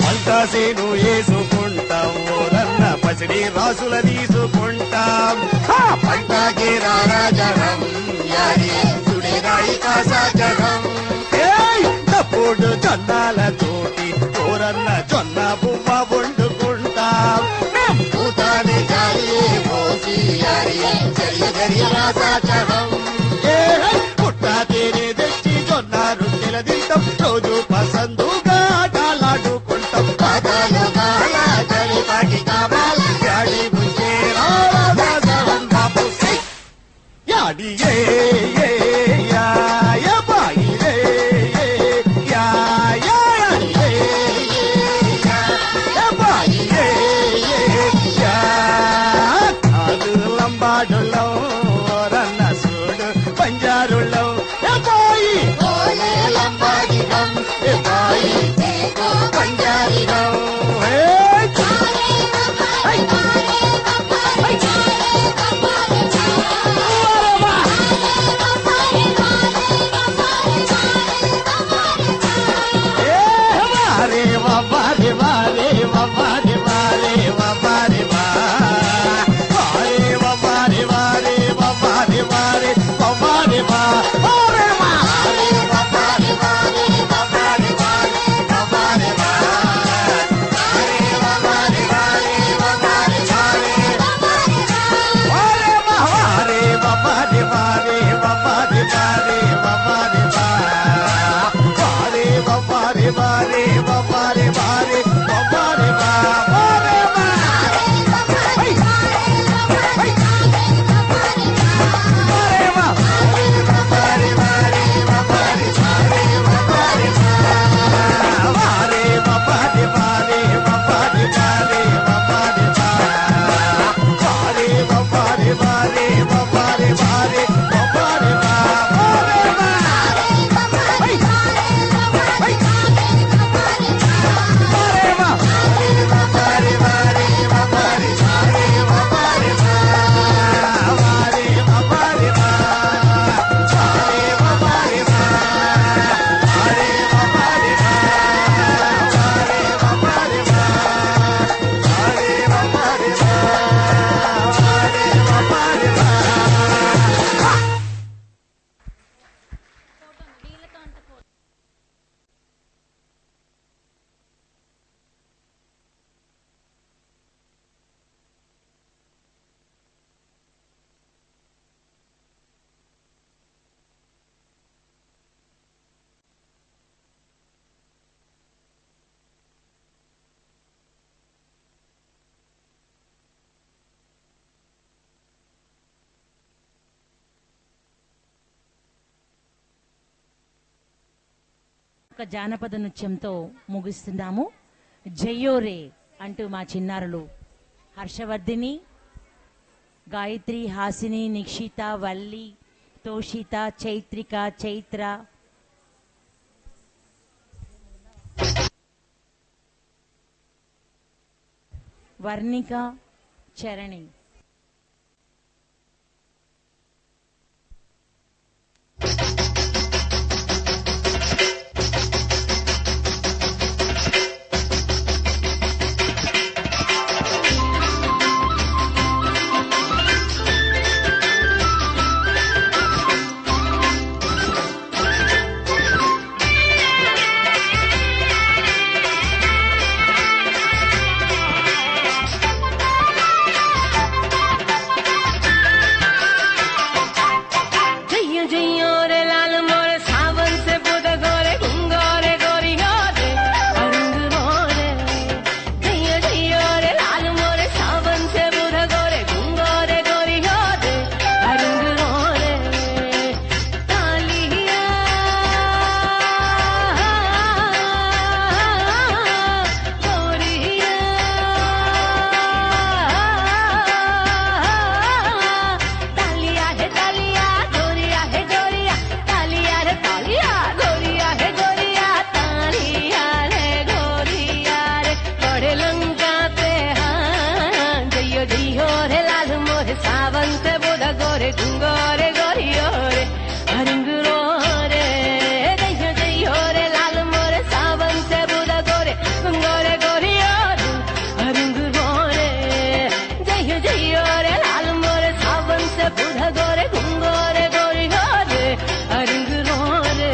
పంటాసేను వేసుకుంటాం ఓరన్న పసిడి రాసుల తీసుకుంటాం పంటకి రాజనం యారి సుడేరాయి కాసా జగం తప్పుడు జొన్నాల తోటి ఓరన్న జొన్న బువ్వ వండుకుంటాం భూతాని జాయి పోసి యారి చర్య చర్య రాసా జగం పుట్ట తేనె తెచ్చి జొన్న రొట్టెల తింటాం రోజు పసందుగా ఆటలాడుకుంటాం పాదాలు బాల కలిపాటి కావాల యాడి ముంచే రాజాజరం బాబు యాడి ఏ యా యా బాయి రే యా యా యాడి యా బాయి యా కాదు లంబాడులో రన్న సూడు పంజారులో యా బాయి ఓలే లంబాడిగం ఏ బాయి తేకో పంజారిగం ఒక జానపద నృత్యంతో ముగిస్తున్నాము. జయోరే అంటూ మా చిన్నారులు హర్షవర్ధిని, గాయత్రి, హాసిని, నిక్షిత, వల్లి, తోషిత, చైత్రిక, చైత్ర, వర్ణిక, చరణి गुंगोरे गोरियो रे हरिंगरो रे जयो जयो रे लाल मोरे सावन से बुधा गोरे गुंगोरे गोरियो रे हरिंगरो रे जयो जयो रे लाल मोरे सावन से बुधा गोरे गुंगोरे गोरियो रे हरिंगरो रे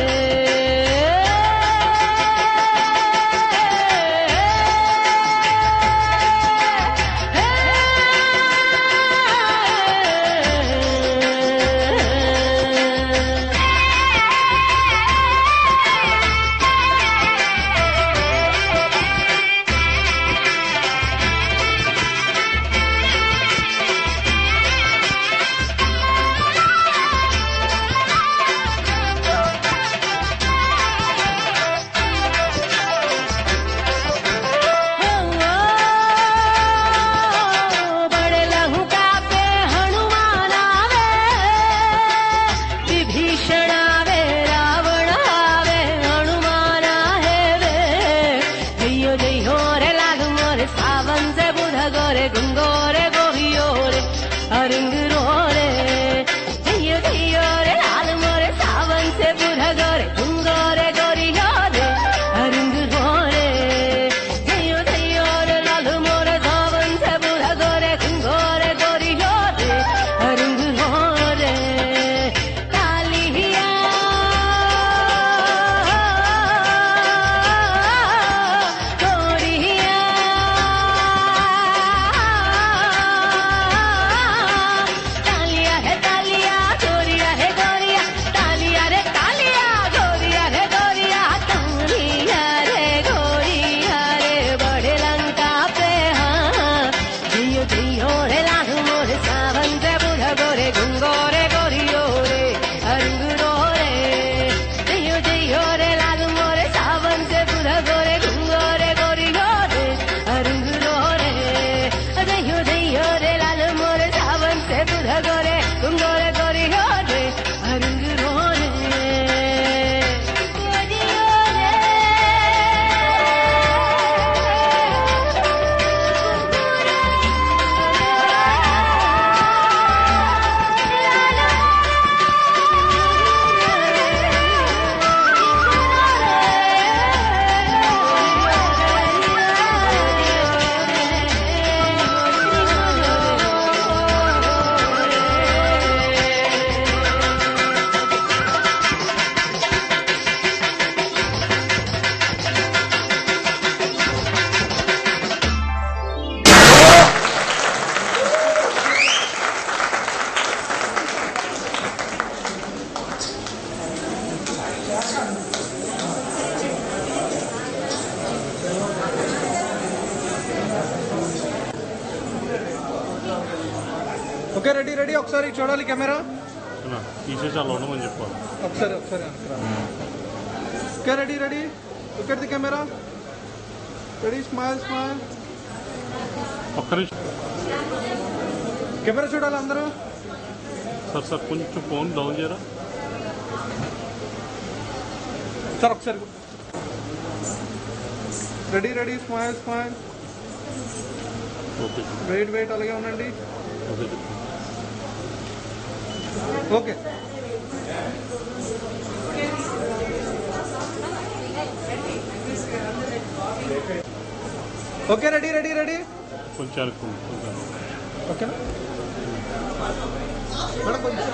गुंगोरे गोरियो रे हरिंगरो रे जयो जयो रे लाल मोरे सावन से बुधा गोरे गुंगोरे गोरियो रे हरिंगरो रे जयो जयो रे लाल मोरे सावन से बुधा गोरे गुंगोरे गोरियो रे हरिंगरो रे कालिया गोरिया तालिया है तालिया गोरिया है गोरिया तालिया रे तालिया गोरिया रे गोरिया तालिया रे गोरिया रे बड़े लंका पे हाँ जियो जियो रे लालू मोरे सावन से बुधा गोरे गुंगोरे गोरियो रे हरिंगरो रे जियो जियो रे लालू मोरे सावन से बुधा गोरे गुंगोरे गोरियो रे हरिंगरो रे जियो जियो रे लालू मोरे सावन से बुधा गोरे गुंगोरे गोरियो रे हरिंगरो रे गोरियो रे ఓకే రెడీ రెడీ ఒకసారి చూడాలి కెమెరా తీసేసి అలా ఉండమని చెప్పాలి. ఒకసారి ఒకసారి okay ready ready look at the camera ready smile smile ఒక్క నిమిషం కెమెరా చూడాలి అందరూ. సార్ సార్ కొంచెం ఫోన్ డౌన్ చేయరా సార్ ఒకసారి ready ready smile smile okay wait wait అలాగే ఉండండి. Okay okay okay ready ready ready కొంచెం అనుకోండి ఓకేనా మేడం కొంచెం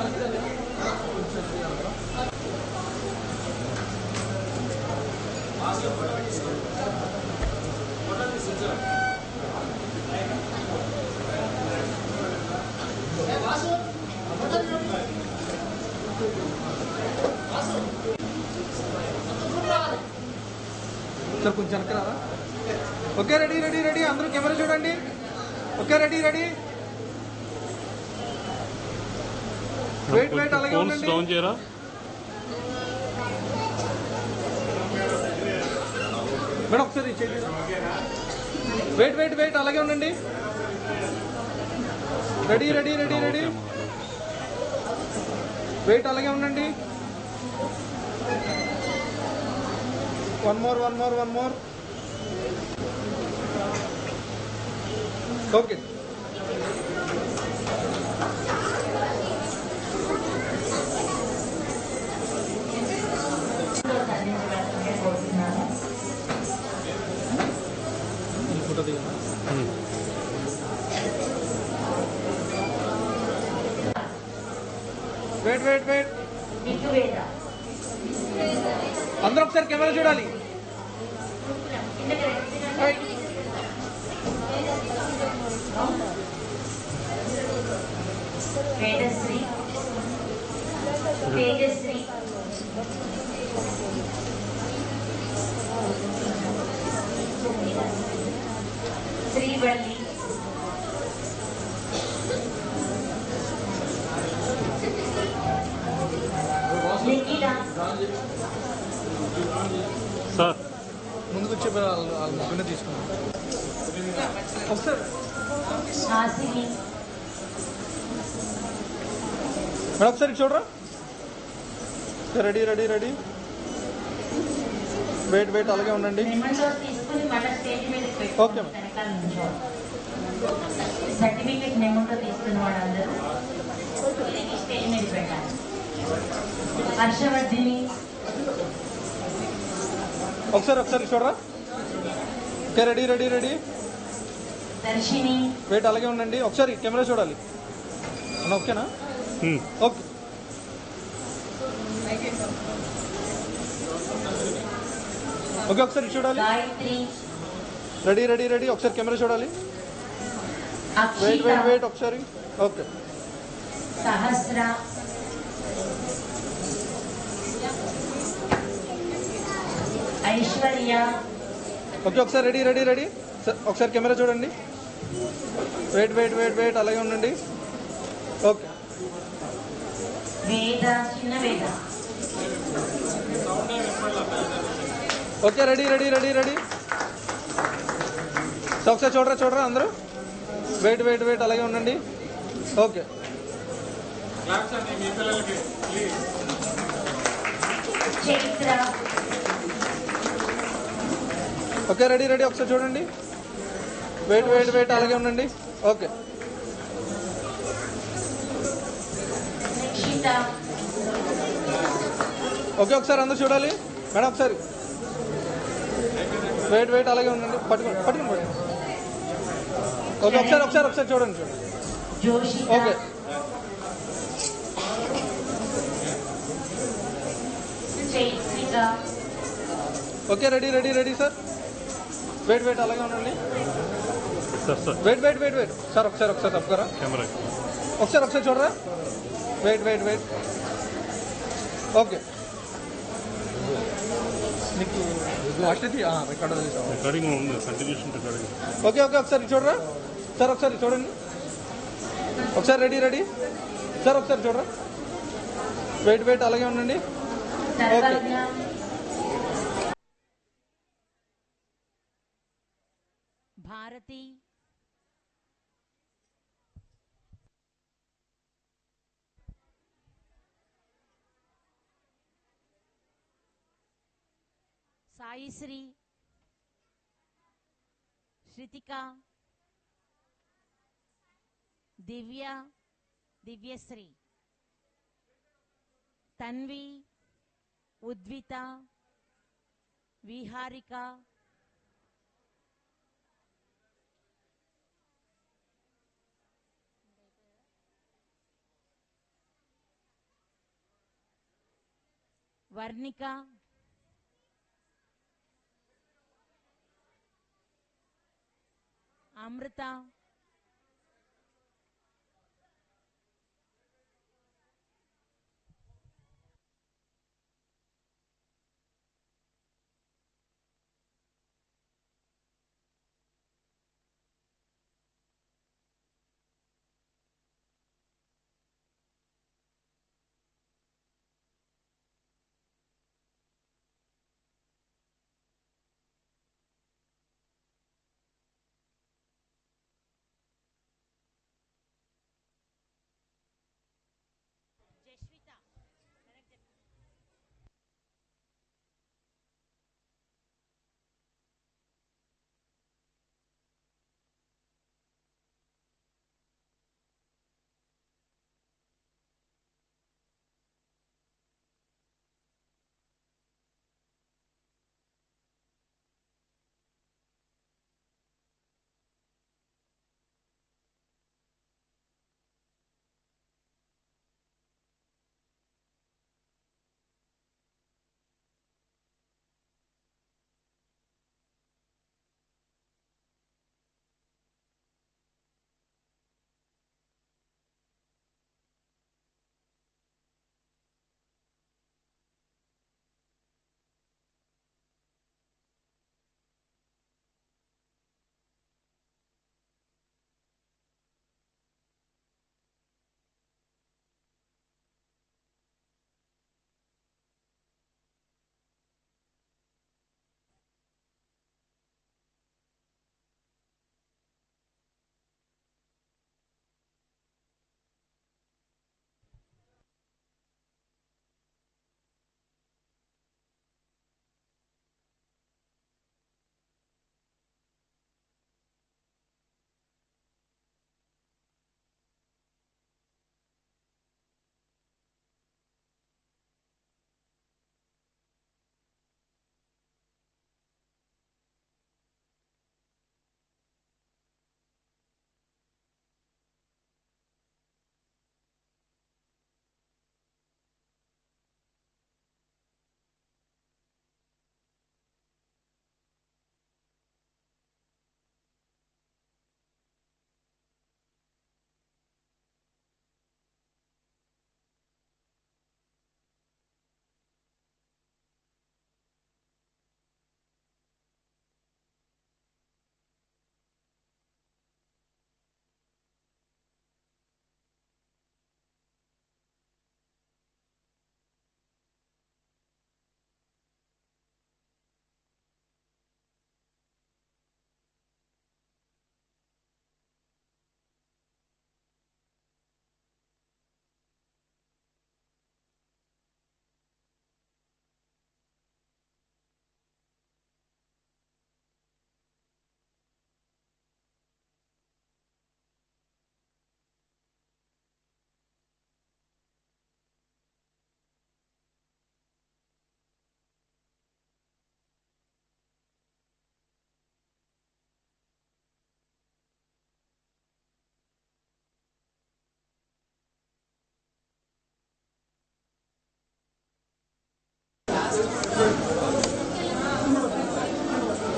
సార్ కొంచెం వెనకరారా. ఓకే రెడీ రెడీ రెడీ అందరూ కెమెరా చూడండి. Okay ready ready wait wait అలాగే ఉండండి. డౌన్ చేయరా మేడం ఒకసారి వెయిట్ వెయిట్ వెయిట్ అలాగే ఉండండి. Ready ready ready ready wait అలాగే ఉండండి. One more one more one more okay wait wait wait Digveda అందరూ ఒకసారి కెమెరా చూడాలి. వేదశ్రీ తేజశ్రీ శ్రీవల్లి నిఖిల సార్ ముందుకు వచ్చే ముగ్గురిని తీసుకున్నాం ఒకసారి. హాసిని మేడం ఒకసారి చూడరా. Ready ready ready wait wait అలాగే ఉండండి. తీసుకుని మళ్ళీ స్టేజ్ మీద ఓకే మేడం. సర్టిఫికేట్ మెమోతో తీసుకున్న వాళ్ళందరూ స్టేజ్ మీద పెట్టాలి. హర్షవర్ధిని ఒకసారి చూడరా. ఓకే రెడీ రెడీ రెడీ దర్శిని వెయిట్ అలాగే ఉండండి. ఒకసారి కెమెరా చూడాలి అన్న. ఓకేనా? ఓకే ఓకే ఒకసారి చూడాలి. గాయత్రి రెడీ రెడీ రెడీ ఒకసారి కెమెరా చూడాలి. వెయిట్ వెయిట్ వెయిట్ ఒకసారి. ఓకే సహస్ర ఐశ్వర్య ఓకే ఒకసారి రెడీ రెడీ రెడీ ఒకసారి కెమెరా చూడండి. వెయిట్ వెయిట్ వెయిట్ వెయిట్ అలాగే ఉండండి. ఓకే వేద చిన్న వేద okay ready ready ready ready ఒకసారి చూడరా అందరూ. వెయిట్ వెయిట్ వెయిట్ అలాగే ఉండండి. Okay Chaitra okay ready ready ఒకసారి చూడండి. వెయిట్ వెయిట్ వెయిట్ అలాగే ఉండండి. ఓకే నిక్షిత ఓకే ఒకసారి అందరూ చూడాలి. మేడం ఒకసారి వెయిట్ వెయిట్ అలాగే ఉండండి. పట్టుకుని ఓకే ఒకసారి చూడండి. Joshitha okay Chaitrika okay ready ready ready sir. Wait wait అలాగే ఉండండి. Sir wait wait wait wait sir ఒకసారి తప్పుకోరా. కెమెరా ఒకసారి చూడరా. వెయిట్ వెయిట్ వెయిట్ ఓకే నీకు లాస్ట్ రికార్డింగ్ ఉంది, కంటిన్యూషన్ రికార్డింగ్. ఓకే ఒకసారి చూడరా సార్. ఒకసారి చూడండి. ఒకసారి రెడీ రెడీ సార్. ఒకసారి చూడరా. వెయిట్ వెయిట్ అలాగే ఉండండి. Okay Bharathi Saisri Shruthika Divyasri Tanvi Udvitha Viharika Varnika Amrutha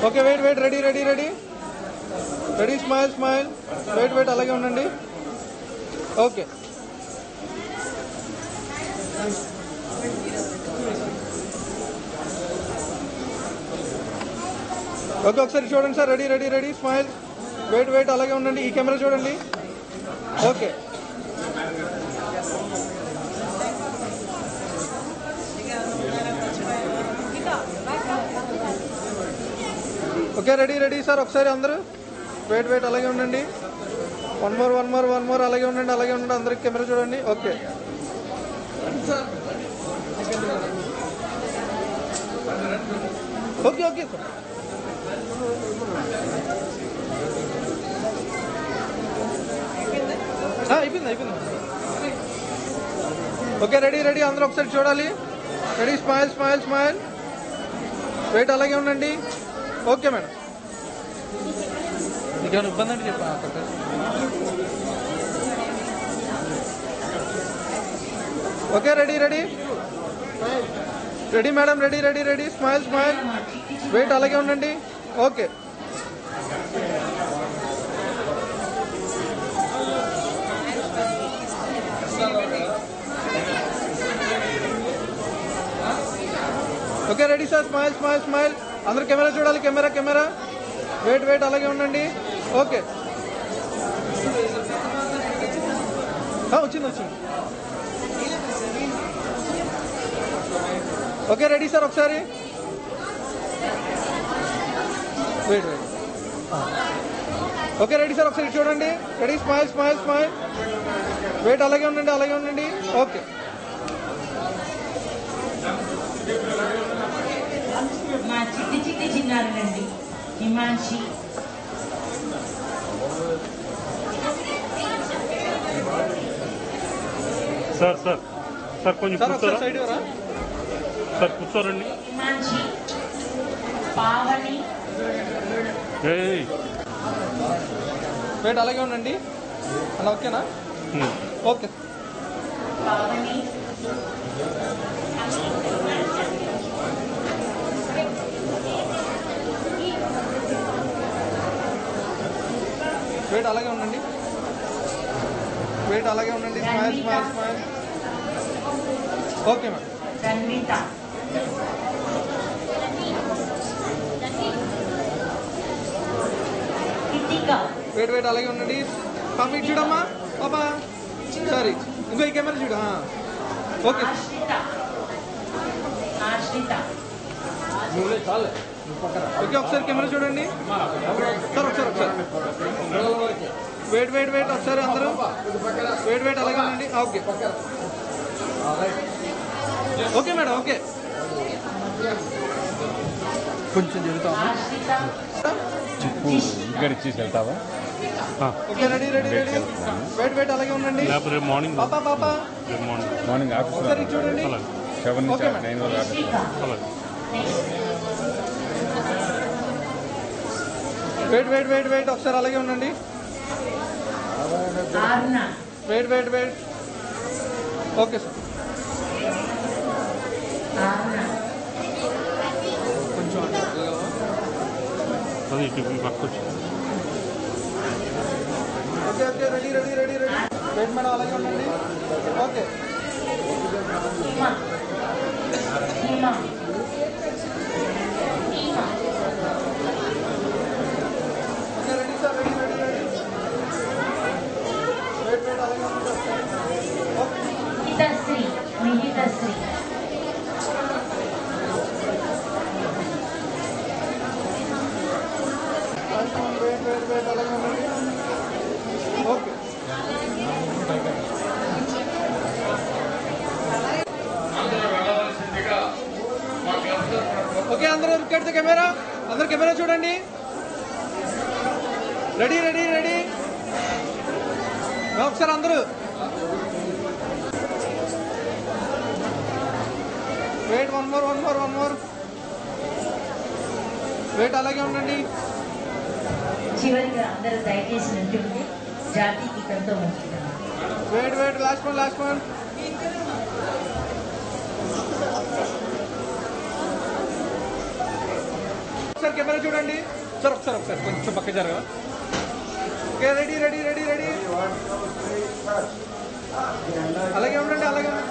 okay wait wait ready ready ready ready smile smile wait wait అలాగే ఉండండి ఓకే ఓకే ఒకసారి చూడండి sir ready ready ready smile wait wait అలాగే ఉండండి ఈ కెమెరా చూడండి okay okay ready ready sir ఒకసారి అందరూ వెయిట్ వెయిట్ అలాగే ఉండండి వన్ మోర్ అలాగే ఉండండి అందరికి కెమెరా చూడండి ఓకే ఓకే ఓకే అయిపోయింది ఓకే రెడీ రెడీ అందరూ ఒకసారి చూడాలి ready smile smile smile wait అలాగే ఉండండి ఓకే మేడం నీకేమైనా ఇబ్బంది అంటే చెప్పా okay ready ready ready madam ready ready ready smile smile wait అలాగే ఉండండి okay okay ready sir smile smile smile అందరు కెమెరా చూడాలి కెమెరా వెయిట్ వెయిట్ అలాగే ఉండండి ఓకే వచ్చింది ఓకే రెడీ సార్ ఒకసారి wait wait okay ready sir ఒకసారి చూడండి ready smile smile smile wait అలాగే ఉండండి ఓకే మా చిట్టి చిన్నారులండి హిమాన్షి సార్ కొంచెం కూర్చోరా సార్ కూర్చోరండి హిమాన్షి పావని వెయిట్ అలాగే ఉండండి అలా ఓకేనా ఓకే పావని వెయిట్ అలాగే ఉండండి smile smile smile okay madam Ranvitha wait అలాగే ఉండండి పాప ఇటు చూడమ్మా పాప సారీ ఇంకో ఈ కెమెరా చూడ ఓకే ఓకే ఒకసారి కెమెరా చూడండి సార్ ఒకసారి వెయిట్ ఒకసారి అందరూ వెయిట్ అలాగే ఉండండి ఓకే ఓకే మేడం ఓకే కొంచెం జరుగుతామా ఇక్కడ ఇచ్చేసి వెళ్తావా ఓకే రెడీ వెయిట్ అలాగే ఉండండి రేపు మార్నింగ్ పాప మార్నింగ్ ఆఫీస్ ఒకసారి చూడండి 7 నుంచి 9 వరకు ఆఫీస్ వెయిట్ ఒకసారి అలాగే ఉండండి వెయిట్ ఓకే సార్ కొంచెం అది ఇటు పక్క ఓకే రెడీ వెయిట్ మేడం అలాగే ఉండండి okay ready sir ready wait అలాగే మిహితశ్రీ వెయిట్ అలాగే ఉండండి ఓకే ఓకే అందరూ ఇక్కడ కెమెరా అందరు కెమెరా చూడండి రెడీ ఒకసారి అందరూ వెయిట్ వన్ మోర్ వెయిట్ అలాగే ఉండండి చివరిగా అందరూ దయచేసి ఉంటుంటే జాతీయ గీతంతో ముగిస్తున్నాం వెయిట్ లాస్ట్ వన్ ఒకసారి కెమెరా చూడండి సార్, ఒకసారి కొంచెం పక్క జరగ. Okay, ready ready ready ready. అలాగే ఉండండి, అలాగే ఉండండి.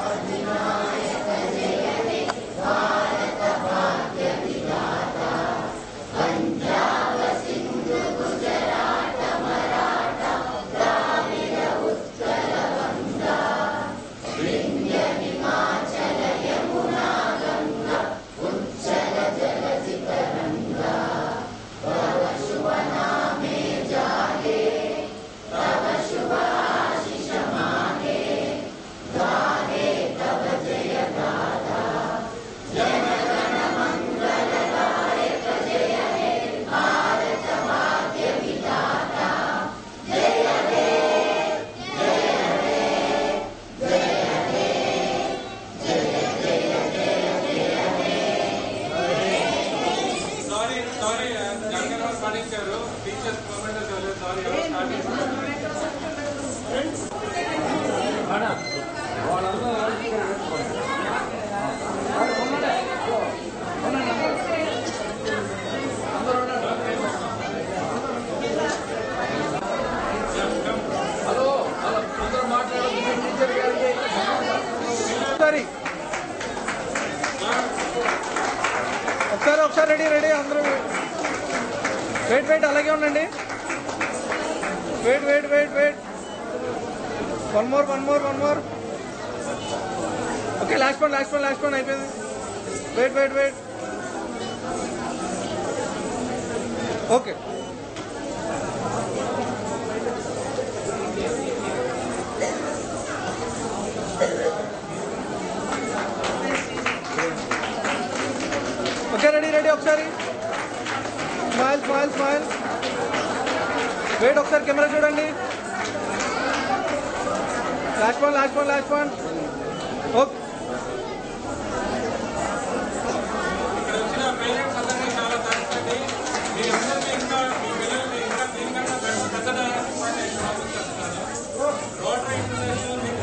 ఒకసారి రెడీ రెడీ అందరూ. వెయిట్ అలాగే ఉండండి. Wait. One more. Okay, last one అయిపోయింది. వెయిట్. ఓకే, రెడీ ఒకసారి స్మైల్. వెయిట్, ఒకసారి కెమెరా చూడండి. Last one. ఓకే,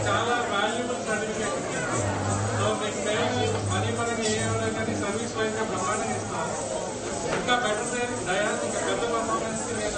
చాలా వాల్యుబుల్ సర్టిఫికేట్. సో మీకు మనం ఏ సర్వీస్ వైజ్గా బ్రహ్మాండంగా ఇస్తాం. ఇంకా బెటర్ డయాస్, ఇంకా పెద్ద పర్ఫార్మెన్స్కి నేను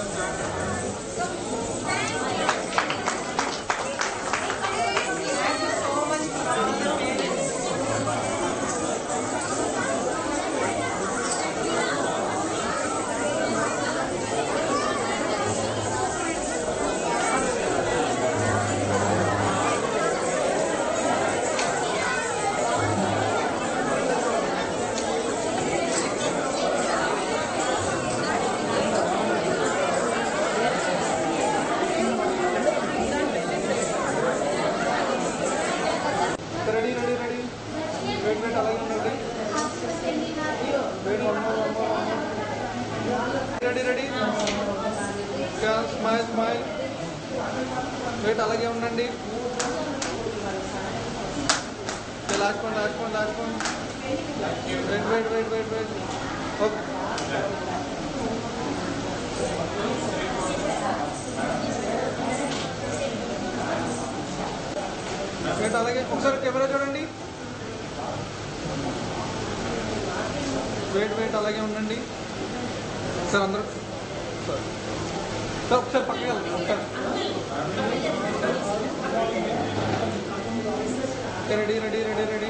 రెడీ. స్మైల్. వెయిట్, అలాగే ఉండండి. Last one. Wait. Okay, wait అలాగే. ఒకసారి కెమెరా చూడండి. వెయిట్ అలాగే ఉండండి. సార్ అందరూ సార్ ఒకసారి పక్కకి వెళ్తాం. ఒకసారి రెడీ.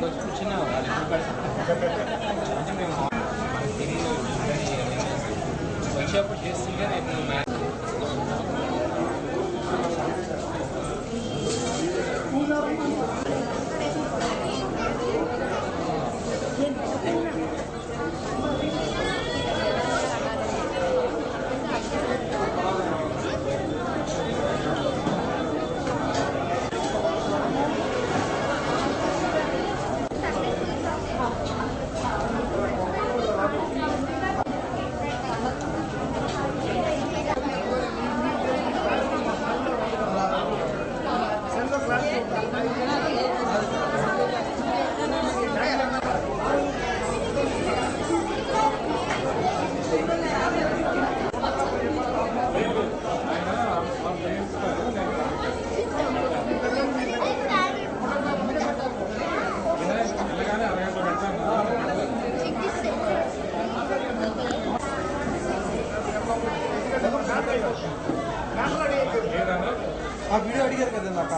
వచ్చి కూర్చున్నా వాళ్ళు ఎప్పుడు పెడతారు అంటే మేము మనకు తెలియదు వచ్చేప్పుడు చేస్తుంటే రేపు ఆ వీడియో అడిగారు కదా నాకు